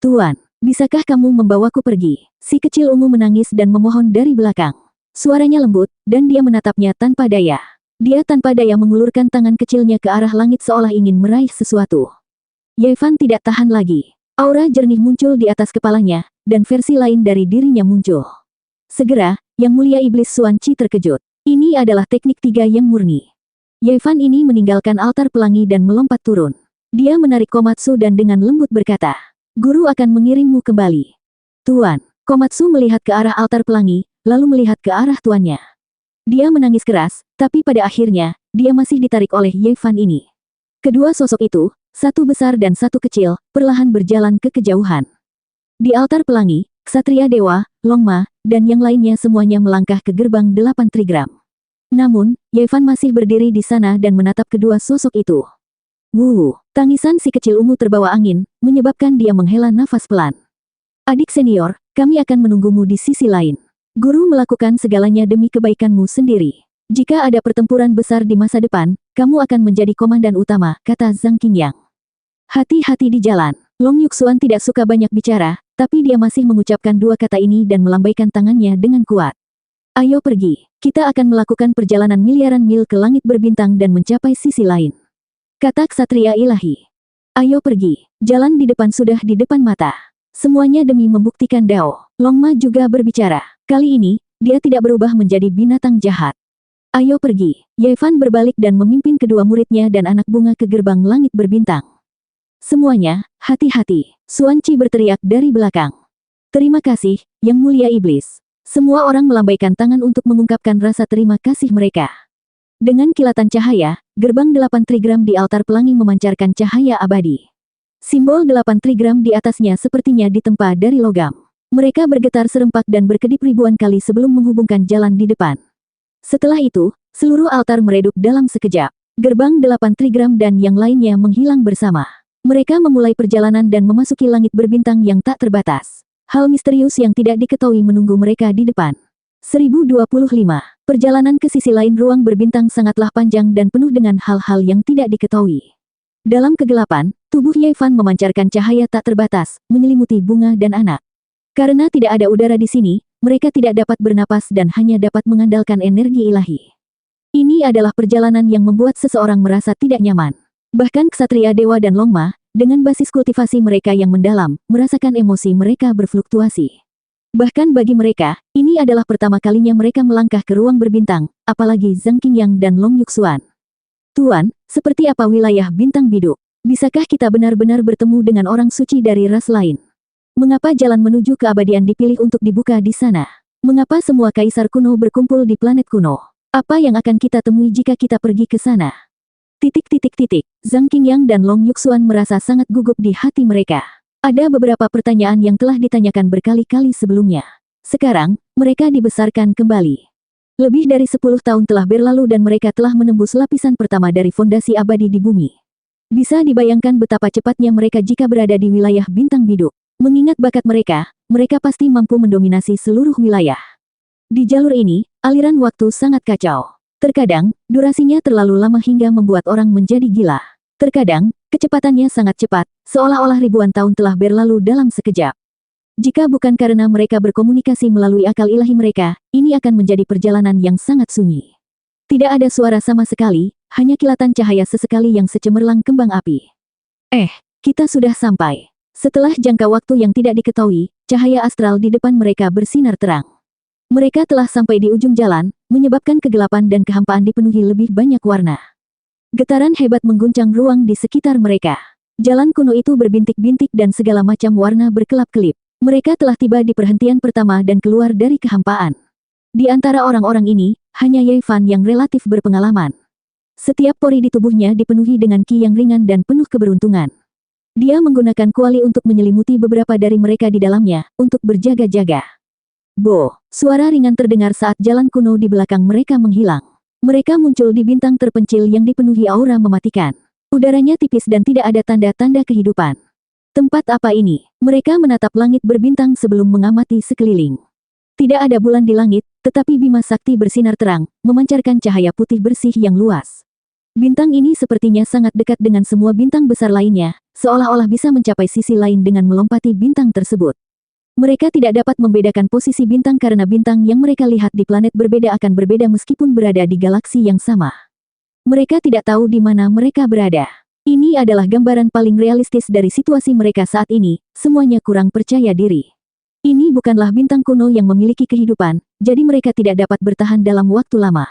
Tuan, bisakah kamu membawaku pergi? Si kecil ungu menangis dan memohon dari belakang. Suaranya lembut, dan dia menatapnya tanpa daya. Dia tanpa daya mengulurkan tangan kecilnya ke arah langit seolah ingin meraih sesuatu. Ye Fan tidak tahan lagi. Aura jernih muncul di atas kepalanya, dan versi lain dari dirinya muncul. Segera, Yang Mulia Iblis Xuan Qi terkejut. Ini adalah teknik tiga yang murni. Yevan ini meninggalkan altar pelangi dan melompat turun. Dia menarik Komatsu dan dengan lembut berkata, "Guru akan mengirimmu kembali." "Tuan." Komatsu melihat ke arah altar pelangi, lalu melihat ke arah tuannya. Dia menangis keras, tapi pada akhirnya, dia masih ditarik oleh Yevan ini. Kedua sosok itu, satu besar dan satu kecil, perlahan berjalan ke kejauhan. Di altar pelangi, Ksatria Dewa, Longma, dan yang lainnya semuanya melangkah ke gerbang 8 trigram. Namun, Yevan masih berdiri di sana dan menatap kedua sosok itu. Wuh, tangisan si kecil ungu terbawa angin, menyebabkan dia menghela nafas pelan. "Adik senior, kami akan menunggumu di sisi lain. Guru melakukan segalanya demi kebaikanmu sendiri. Jika ada pertempuran besar di masa depan, kamu akan menjadi komandan utama," kata Zhang Qingyang. "Hati-hati di jalan." Long Yuxuan tidak suka banyak bicara, tapi dia masih mengucapkan dua kata ini dan melambaikan tangannya dengan kuat. "Ayo pergi, kita akan melakukan perjalanan miliaran mil ke langit berbintang dan mencapai sisi lain," kata Ksatria Ilahi. "Ayo pergi, jalan di depan sudah di depan mata." Semuanya demi membuktikan Dao. Longma juga berbicara. Kali ini, dia tidak berubah menjadi binatang jahat. "Ayo pergi." Yevan berbalik dan memimpin kedua muridnya dan anak bunga ke gerbang langit berbintang. "Semuanya, hati-hati," Xuan Qi berteriak dari belakang. "Terima kasih, Yang Mulia Iblis." Semua orang melambaikan tangan untuk mengungkapkan rasa terima kasih mereka. Dengan kilatan cahaya, gerbang 8 trigram di altar pelangi memancarkan cahaya abadi. Simbol 8 trigram di atasnya sepertinya ditempa dari logam. Mereka bergetar serempak dan berkedip ribuan kali sebelum menghubungkan jalan di depan. Setelah itu, seluruh altar meredup dalam sekejap. Gerbang 8 trigram dan yang lainnya menghilang bersama. Mereka memulai perjalanan dan memasuki langit berbintang yang tak terbatas. Hal misterius yang tidak diketahui menunggu mereka di depan. 1025. Perjalanan ke sisi lain ruang berbintang sangatlah panjang dan penuh dengan hal-hal yang tidak diketahui. Dalam kegelapan, tubuh Yevan memancarkan cahaya tak terbatas, menyelimuti bunga dan anak. Karena tidak ada udara di sini, mereka tidak dapat bernapas dan hanya dapat mengandalkan energi ilahi. Ini adalah perjalanan yang membuat seseorang merasa tidak nyaman. Bahkan Ksatria Dewa dan Longma, dengan basis kultivasi mereka yang mendalam, merasakan emosi mereka berfluktuasi. Bahkan bagi mereka, ini adalah pertama kalinya mereka melangkah ke ruang berbintang, apalagi Zhang Qingyang dan Long Yuxuan. "Tuan, seperti apa wilayah bintang bidu? Bisakah kita benar-benar bertemu dengan orang suci dari ras lain? Mengapa jalan menuju keabadian dipilih untuk dibuka di sana? Mengapa semua kaisar kuno berkumpul di planet kuno? Apa yang akan kita temui jika kita pergi ke sana?" Zhang Qingyang dan Long Yuxuan merasa sangat gugup di hati mereka. Ada beberapa pertanyaan yang telah ditanyakan berkali-kali sebelumnya. Sekarang, mereka dibesarkan kembali. Lebih dari 10 tahun telah berlalu dan mereka telah menembus lapisan pertama dari fondasi abadi di bumi. Bisa dibayangkan betapa cepatnya mereka jika berada di wilayah bintang bidu. Mengingat bakat mereka, mereka pasti mampu mendominasi seluruh wilayah. Di jalur ini, aliran waktu sangat kacau. Terkadang, durasinya terlalu lama hingga membuat orang menjadi gila. Terkadang, kecepatannya sangat cepat, seolah-olah ribuan tahun telah berlalu dalam sekejap. Jika bukan karena mereka berkomunikasi melalui akal ilahi mereka, ini akan menjadi perjalanan yang sangat sunyi. Tidak ada suara sama sekali, hanya kilatan cahaya sesekali yang secemerlang kembang api. Kita sudah sampai. Setelah jangka waktu yang tidak diketahui, cahaya astral di depan mereka bersinar terang. Mereka telah sampai di ujung jalan, menyebabkan kegelapan dan kehampaan dipenuhi lebih banyak warna. Getaran hebat mengguncang ruang di sekitar mereka. Jalan kuno itu berbintik-bintik dan segala macam warna berkelap-kelip. Mereka telah tiba di perhentian pertama dan keluar dari kehampaan. Di antara orang-orang ini, hanya Yevan yang relatif berpengalaman. Setiap pori di tubuhnya dipenuhi dengan ki yang ringan dan penuh keberuntungan. Dia menggunakan kuali untuk menyelimuti beberapa dari mereka di dalamnya, untuk berjaga-jaga. Bo, suara ringan terdengar saat jalan kuno di belakang mereka menghilang. Mereka muncul di bintang terpencil yang dipenuhi aura mematikan. Udaranya tipis dan tidak ada tanda-tanda kehidupan. Tempat apa ini? Mereka menatap langit berbintang sebelum mengamati sekeliling. Tidak ada bulan di langit, tetapi Bima Sakti bersinar terang, memancarkan cahaya putih bersih yang luas. Bintang ini sepertinya sangat dekat dengan semua bintang besar lainnya, seolah-olah bisa mencapai sisi lain dengan melompati bintang tersebut. Mereka tidak dapat membedakan posisi bintang karena bintang yang mereka lihat di planet berbeda akan berbeda meskipun berada di galaksi yang sama. Mereka tidak tahu di mana mereka berada. Ini adalah gambaran paling realistis dari situasi mereka saat ini, semuanya kurang percaya diri. Ini bukanlah bintang kuno yang memiliki kehidupan, jadi mereka tidak dapat bertahan dalam waktu lama.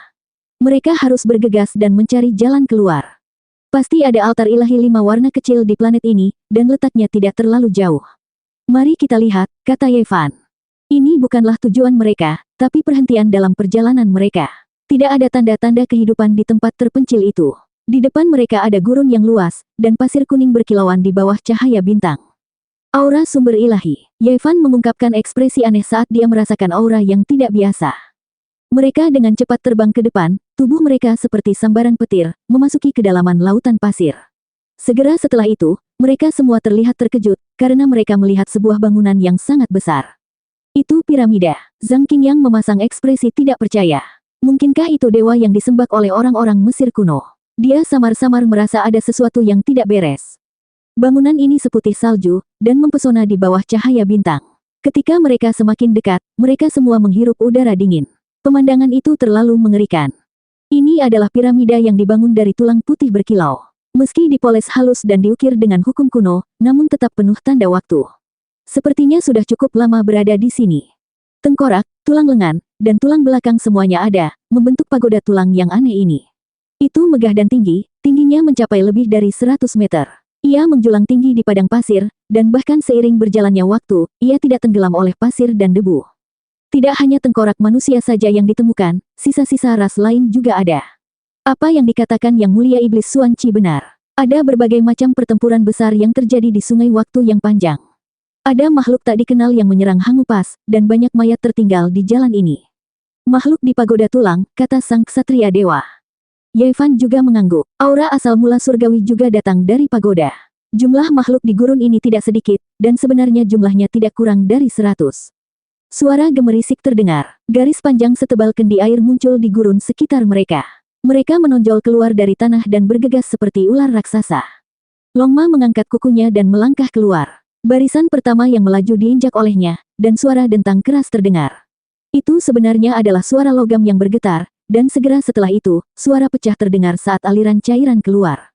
Mereka harus bergegas dan mencari jalan keluar. Pasti ada altar ilahi 5 warna kecil di planet ini, dan letaknya tidak terlalu jauh. Mari kita lihat, kata Yevan. Ini bukanlah tujuan mereka, tapi perhentian dalam perjalanan mereka. Tidak ada tanda-tanda kehidupan di tempat terpencil itu. Di depan mereka ada gurun yang luas, dan pasir kuning berkilauan di bawah cahaya bintang. Aura sumber ilahi. Yevan mengungkapkan ekspresi aneh saat dia merasakan aura yang tidak biasa. Mereka dengan cepat terbang ke depan, tubuh mereka seperti sambaran petir, memasuki kedalaman lautan pasir. Segera setelah itu, mereka semua terlihat terkejut, karena mereka melihat sebuah bangunan yang sangat besar. Itu piramida. Zhang Qingyang memasang ekspresi tidak percaya. Mungkinkah itu dewa yang disembah oleh orang-orang Mesir kuno? Dia samar-samar merasa ada sesuatu yang tidak beres. Bangunan ini seputih salju, dan mempesona di bawah cahaya bintang. Ketika mereka semakin dekat, mereka semua menghirup udara dingin. Pemandangan itu terlalu mengerikan. Ini adalah piramida yang dibangun dari tulang putih berkilau. Meski dipoles halus dan diukir dengan hukum kuno, namun tetap penuh tanda waktu. Sepertinya sudah cukup lama berada di sini. Tengkorak, tulang lengan, dan tulang belakang semuanya ada, membentuk pagoda tulang yang aneh ini. Itu megah dan tinggi, tingginya mencapai lebih dari 100 meter. Ia menjulang tinggi di padang pasir, dan bahkan seiring berjalannya waktu, ia tidak tenggelam oleh pasir dan debu. Tidak hanya tengkorak manusia saja yang ditemukan, sisa-sisa ras lain juga ada. Apa yang dikatakan Yang Mulia Iblis Xuan Qi benar. Ada berbagai macam pertempuran besar yang terjadi di sungai waktu yang panjang. Ada makhluk tak dikenal yang menyerang Hangu Pas, dan banyak mayat tertinggal di jalan ini. Makhluk di pagoda tulang, kata sang ksatria dewa. Yevan juga mengangguk. Aura asal mula surgawi juga datang dari pagoda. Jumlah makhluk di gurun ini tidak sedikit, dan sebenarnya jumlahnya tidak kurang dari 100. Suara gemerisik terdengar. Garis panjang setebal kendi air muncul di gurun sekitar mereka. Mereka menonjol keluar dari tanah dan bergegas seperti ular raksasa. Longma mengangkat kukunya dan melangkah keluar. Barisan pertama yang melaju diinjak olehnya, dan suara dentang keras terdengar. Itu sebenarnya adalah suara logam yang bergetar, dan segera setelah itu, suara pecah terdengar saat aliran cairan keluar.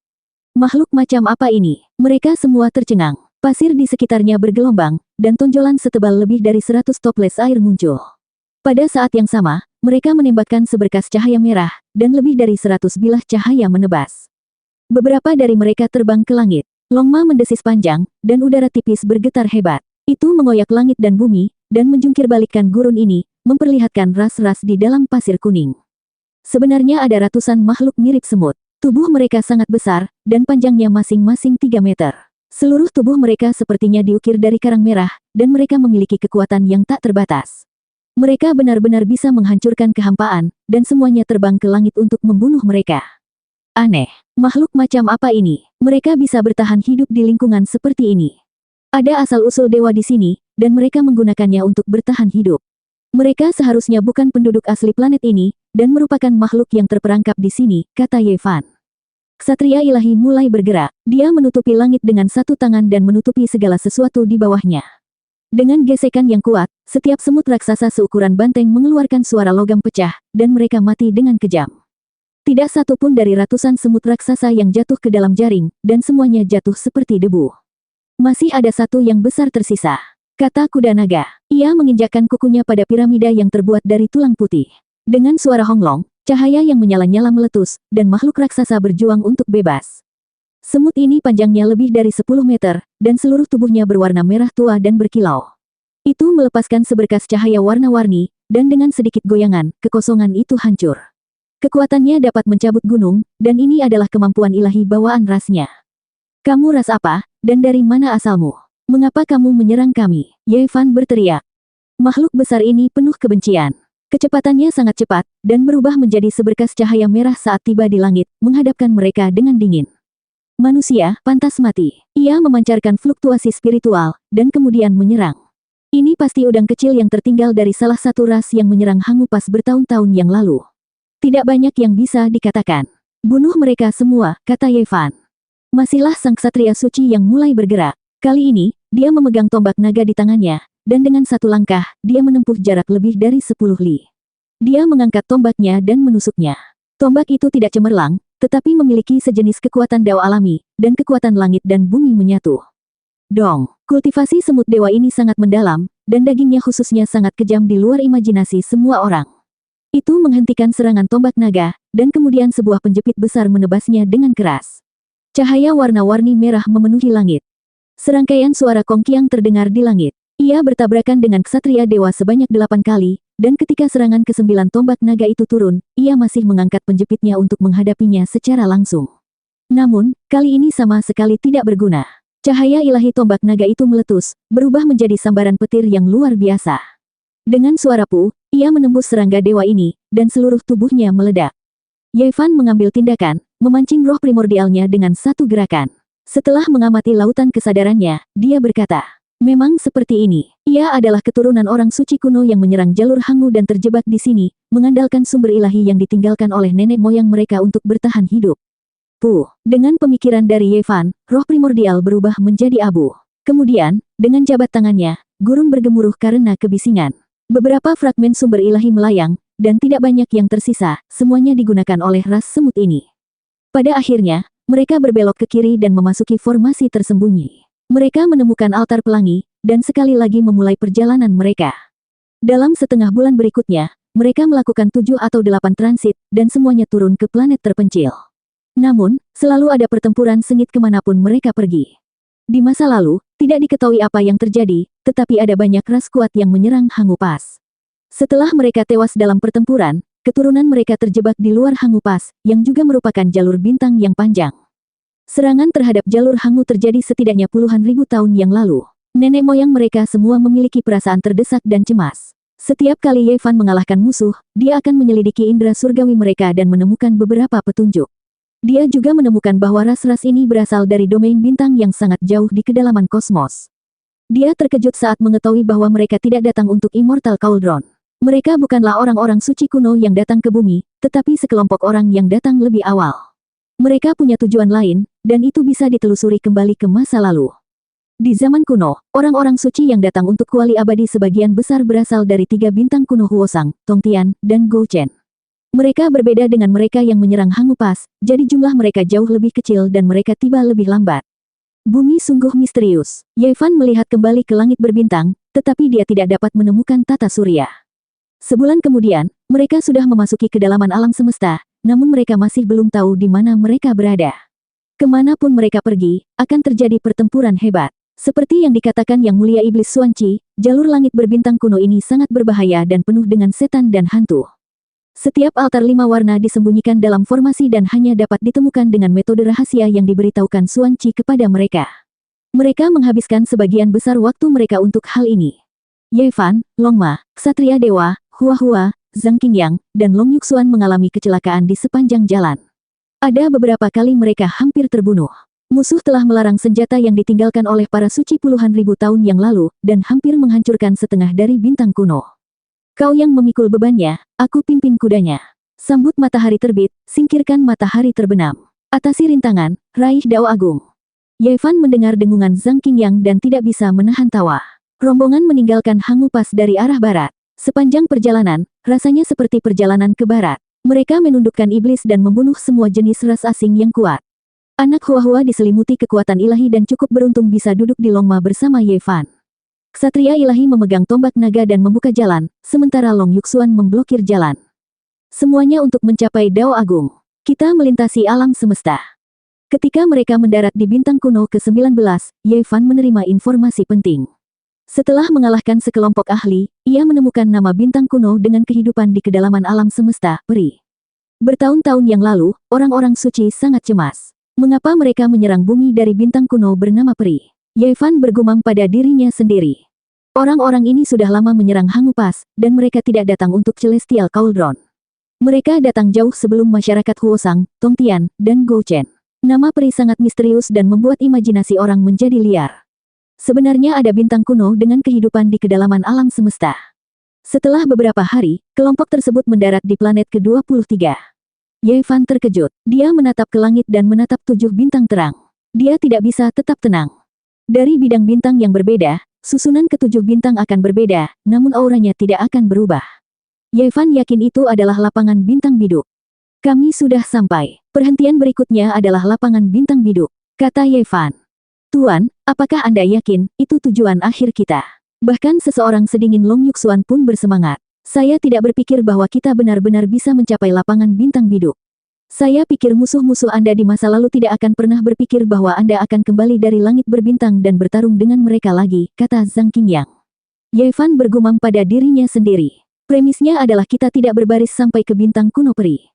Makhluk macam apa ini? Mereka semua tercengang. Pasir di sekitarnya bergelombang, dan tonjolan setebal lebih dari 100 toples air muncul. Pada saat yang sama, mereka menembakkan seberkas cahaya merah, dan lebih dari 100 bilah cahaya menebas. Beberapa dari mereka terbang ke langit. Longma mendesis panjang, dan udara tipis bergetar hebat. Itu mengoyak langit dan bumi, dan menjungkir balikkan gurun ini, memperlihatkan ras-ras di dalam pasir kuning. Sebenarnya ada ratusan makhluk mirip semut. Tubuh mereka sangat besar, dan panjangnya masing-masing 3 meter. Seluruh tubuh mereka sepertinya diukir dari karang merah, dan mereka memiliki kekuatan yang tak terbatas. Mereka benar-benar bisa menghancurkan kehampaan, dan semuanya terbang ke langit untuk membunuh mereka. Aneh. Makhluk macam apa ini? Mereka bisa bertahan hidup di lingkungan seperti ini. Ada asal-usul dewa di sini, dan mereka menggunakannya untuk bertahan hidup. Mereka seharusnya bukan penduduk asli planet ini, dan merupakan makhluk yang terperangkap di sini, kata Yevan. Ksatria ilahi mulai bergerak. Dia menutupi langit dengan satu tangan dan menutupi segala sesuatu di bawahnya. Dengan gesekan yang kuat, setiap semut raksasa seukuran banteng mengeluarkan suara logam pecah, dan mereka mati dengan kejam. Tidak satu pun dari ratusan semut raksasa yang jatuh ke dalam jaring, dan semuanya jatuh seperti debu. Masih ada satu yang besar tersisa, kata kuda naga. Ia menginjakkan kukunya pada piramida yang terbuat dari tulang putih. Dengan suara honglong, cahaya yang menyala-nyala meletus, dan makhluk raksasa berjuang untuk bebas. Semut ini panjangnya lebih dari 10 meter, dan seluruh tubuhnya berwarna merah tua dan berkilau. Itu melepaskan seberkas cahaya warna-warni, dan dengan sedikit goyangan, kekosongan itu hancur. Kekuatannya dapat mencabut gunung, dan ini adalah kemampuan ilahi bawaan rasnya. Kamu ras apa, dan dari mana asalmu? Mengapa kamu menyerang kami? Yevan berteriak. Makhluk besar ini penuh kebencian. Kecepatannya sangat cepat, dan berubah menjadi seberkas cahaya merah saat tiba di langit, menghadapkan mereka dengan dingin. Manusia, pantas mati. Ia memancarkan fluktuasi spiritual, dan kemudian menyerang. Ini pasti udang kecil yang tertinggal dari salah satu ras yang menyerang Hangu Pas bertahun-tahun yang lalu. Tidak banyak yang bisa dikatakan. Bunuh mereka semua, kata Yevan. Masihlah sang ksatria suci yang mulai bergerak. Kali ini, dia memegang tombak naga di tangannya, dan dengan satu langkah, dia menempuh jarak lebih dari 10 li. Dia mengangkat tombaknya dan menusuknya. Tombak itu tidak cemerlang, tetapi memiliki sejenis kekuatan dao alami, dan kekuatan langit dan bumi menyatu. Dong, kultivasi semut dewa ini sangat mendalam, dan dagingnya khususnya sangat kejam di luar imajinasi semua orang. Itu menghentikan serangan tombak naga, dan kemudian sebuah penjepit besar menebasnya dengan keras. Cahaya warna-warni merah memenuhi langit. Serangkaian suara kongkiang terdengar di langit. Ia bertabrakan dengan ksatria dewa sebanyak 8 kali, dan ketika serangan ke-9 tombak naga itu turun, ia masih mengangkat penjepitnya untuk menghadapinya secara langsung. Namun, kali ini sama sekali tidak berguna. Cahaya ilahi tombak naga itu meletus, berubah menjadi sambaran petir yang luar biasa. Dengan suara puh, ia menembus serangga dewa ini, dan seluruh tubuhnya meledak. Ye Fan mengambil tindakan, memancing roh primordialnya dengan satu gerakan. Setelah mengamati lautan kesadarannya, dia berkata, memang seperti ini. Ia adalah keturunan orang suci kuno yang menyerang jalur Hangu dan terjebak di sini, mengandalkan sumber ilahi yang ditinggalkan oleh nenek moyang mereka untuk bertahan hidup. Puh, dengan pemikiran dari Ye Fan, roh primordial berubah menjadi abu. Kemudian, dengan jabat tangannya, gurun bergemuruh karena kebisingan. Beberapa fragmen sumber ilahi melayang, dan tidak banyak yang tersisa, semuanya digunakan oleh ras semut ini. Pada akhirnya, mereka berbelok ke kiri dan memasuki formasi tersembunyi. Mereka menemukan altar pelangi, dan sekali lagi memulai perjalanan mereka. Dalam setengah bulan berikutnya, mereka melakukan 7 atau 8 transit, dan semuanya turun ke planet terpencil. Namun, selalu ada pertempuran sengit kemanapun mereka pergi. Di masa lalu, tidak diketahui apa yang terjadi, tetapi ada banyak ras kuat yang menyerang Hangu Pass. Setelah mereka tewas dalam pertempuran, keturunan mereka terjebak di luar Hangu Pass, yang juga merupakan jalur bintang yang panjang. Serangan terhadap jalur Hangu terjadi setidaknya puluhan ribu tahun yang lalu. Nenek moyang mereka semua memiliki perasaan terdesak dan cemas. Setiap kali Ye Fan mengalahkan musuh, dia akan menyelidiki indera surgawi mereka dan menemukan beberapa petunjuk. Dia juga menemukan bahwa ras-ras ini berasal dari domain bintang yang sangat jauh di kedalaman kosmos. Dia terkejut saat mengetahui bahwa mereka tidak datang untuk Immortal Cauldron. Mereka bukanlah orang-orang suci kuno yang datang ke bumi, tetapi sekelompok orang yang datang lebih awal. Mereka punya tujuan lain, dan itu bisa ditelusuri kembali ke masa lalu. Di zaman kuno, orang-orang suci yang datang untuk kuali abadi sebagian besar berasal dari 3 bintang kuno Huosang, Tongtian, dan Gouchen. Mereka berbeda dengan mereka yang menyerang Hangu Pass, jadi jumlah mereka jauh lebih kecil dan mereka tiba lebih lambat. Bumi sungguh misterius. Ye Fan melihat kembali ke langit berbintang, tetapi dia tidak dapat menemukan tata surya. Sebulan kemudian, mereka sudah memasuki kedalaman alam semesta, namun mereka masih belum tahu di mana mereka berada. Kemanapun mereka pergi, akan terjadi pertempuran hebat. Seperti yang dikatakan Yang Mulia Iblis Xuanqi, jalur langit berbintang kuno ini sangat berbahaya dan penuh dengan setan dan hantu. Setiap altar 5 warna disembunyikan dalam formasi dan hanya dapat ditemukan dengan metode rahasia yang diberitahukan Xuanqi kepada mereka. Mereka menghabiskan sebagian besar waktu mereka untuk hal ini. Ye Fan, Long Ma, Ksatria Dewa, Hua Hua, Zhang Qingyang, dan Long Yuxuan mengalami kecelakaan di sepanjang jalan. Ada beberapa kali mereka hampir terbunuh. Musuh telah melarang senjata yang ditinggalkan oleh para suci puluhan ribu tahun yang lalu, dan hampir menghancurkan setengah dari bintang kuno. Kau yang memikul bebannya, aku pimpin kudanya. Sambut matahari terbit, singkirkan matahari terbenam. Atasi rintangan, raih dao agung. Ye Fan mendengar dengungan Zhang Qingyang dan tidak bisa menahan tawa. Rombongan meninggalkan Hangu Pass dari arah barat. Sepanjang perjalanan, rasanya seperti perjalanan ke barat. Mereka menundukkan iblis dan membunuh semua jenis ras asing yang kuat. Anak Hua-Hua diselimuti kekuatan ilahi dan cukup beruntung bisa duduk di Long Ma bersama Ye Fan. Ksatria ilahi memegang tombak naga dan membuka jalan, sementara Long Yuxuan memblokir jalan. Semuanya untuk mencapai Dao Agung. Kita melintasi alam semesta. Ketika mereka mendarat di bintang kuno ke-19, Ye Fan menerima informasi penting. Setelah mengalahkan sekelompok ahli, ia menemukan nama bintang kuno dengan kehidupan di kedalaman alam semesta, peri. Bertahun-tahun yang lalu, orang-orang suci sangat cemas. Mengapa mereka menyerang bumi dari bintang kuno bernama peri? Ye Fan bergumam pada dirinya sendiri. Orang-orang ini sudah lama menyerang Hangu Pass, dan mereka tidak datang untuk Celestial Cauldron. Mereka datang jauh sebelum masyarakat Huosang, Tongtian, dan Gouchen. Nama peri sangat misterius dan membuat imajinasi orang menjadi liar. Sebenarnya ada bintang kuno dengan kehidupan di kedalaman alam semesta. Setelah beberapa hari, kelompok tersebut mendarat di planet ke-23. Ye Fan terkejut. Dia menatap ke langit dan menatap 7 bintang terang. Dia tidak bisa tetap tenang. Dari bidang bintang yang berbeda, susunan ke-7 bintang akan berbeda, namun auranya tidak akan berubah. Ye Fan yakin itu adalah lapangan bintang biduk. Kami sudah sampai. Perhentian berikutnya adalah lapangan bintang biduk, kata Ye Fan. Tuan, apakah Anda yakin itu tujuan akhir kita? Bahkan seseorang sedingin Long Yuxuan pun bersemangat. Saya tidak berpikir bahwa kita benar-benar bisa mencapai lapangan bintang biduk. Saya pikir musuh-musuh Anda di masa lalu tidak akan pernah berpikir bahwa Anda akan kembali dari langit berbintang dan bertarung dengan mereka lagi, kata Zhang Qingyang. Ye Fan bergumam pada dirinya sendiri. Premisnya adalah kita tidak berbaris sampai ke bintang kuno peri.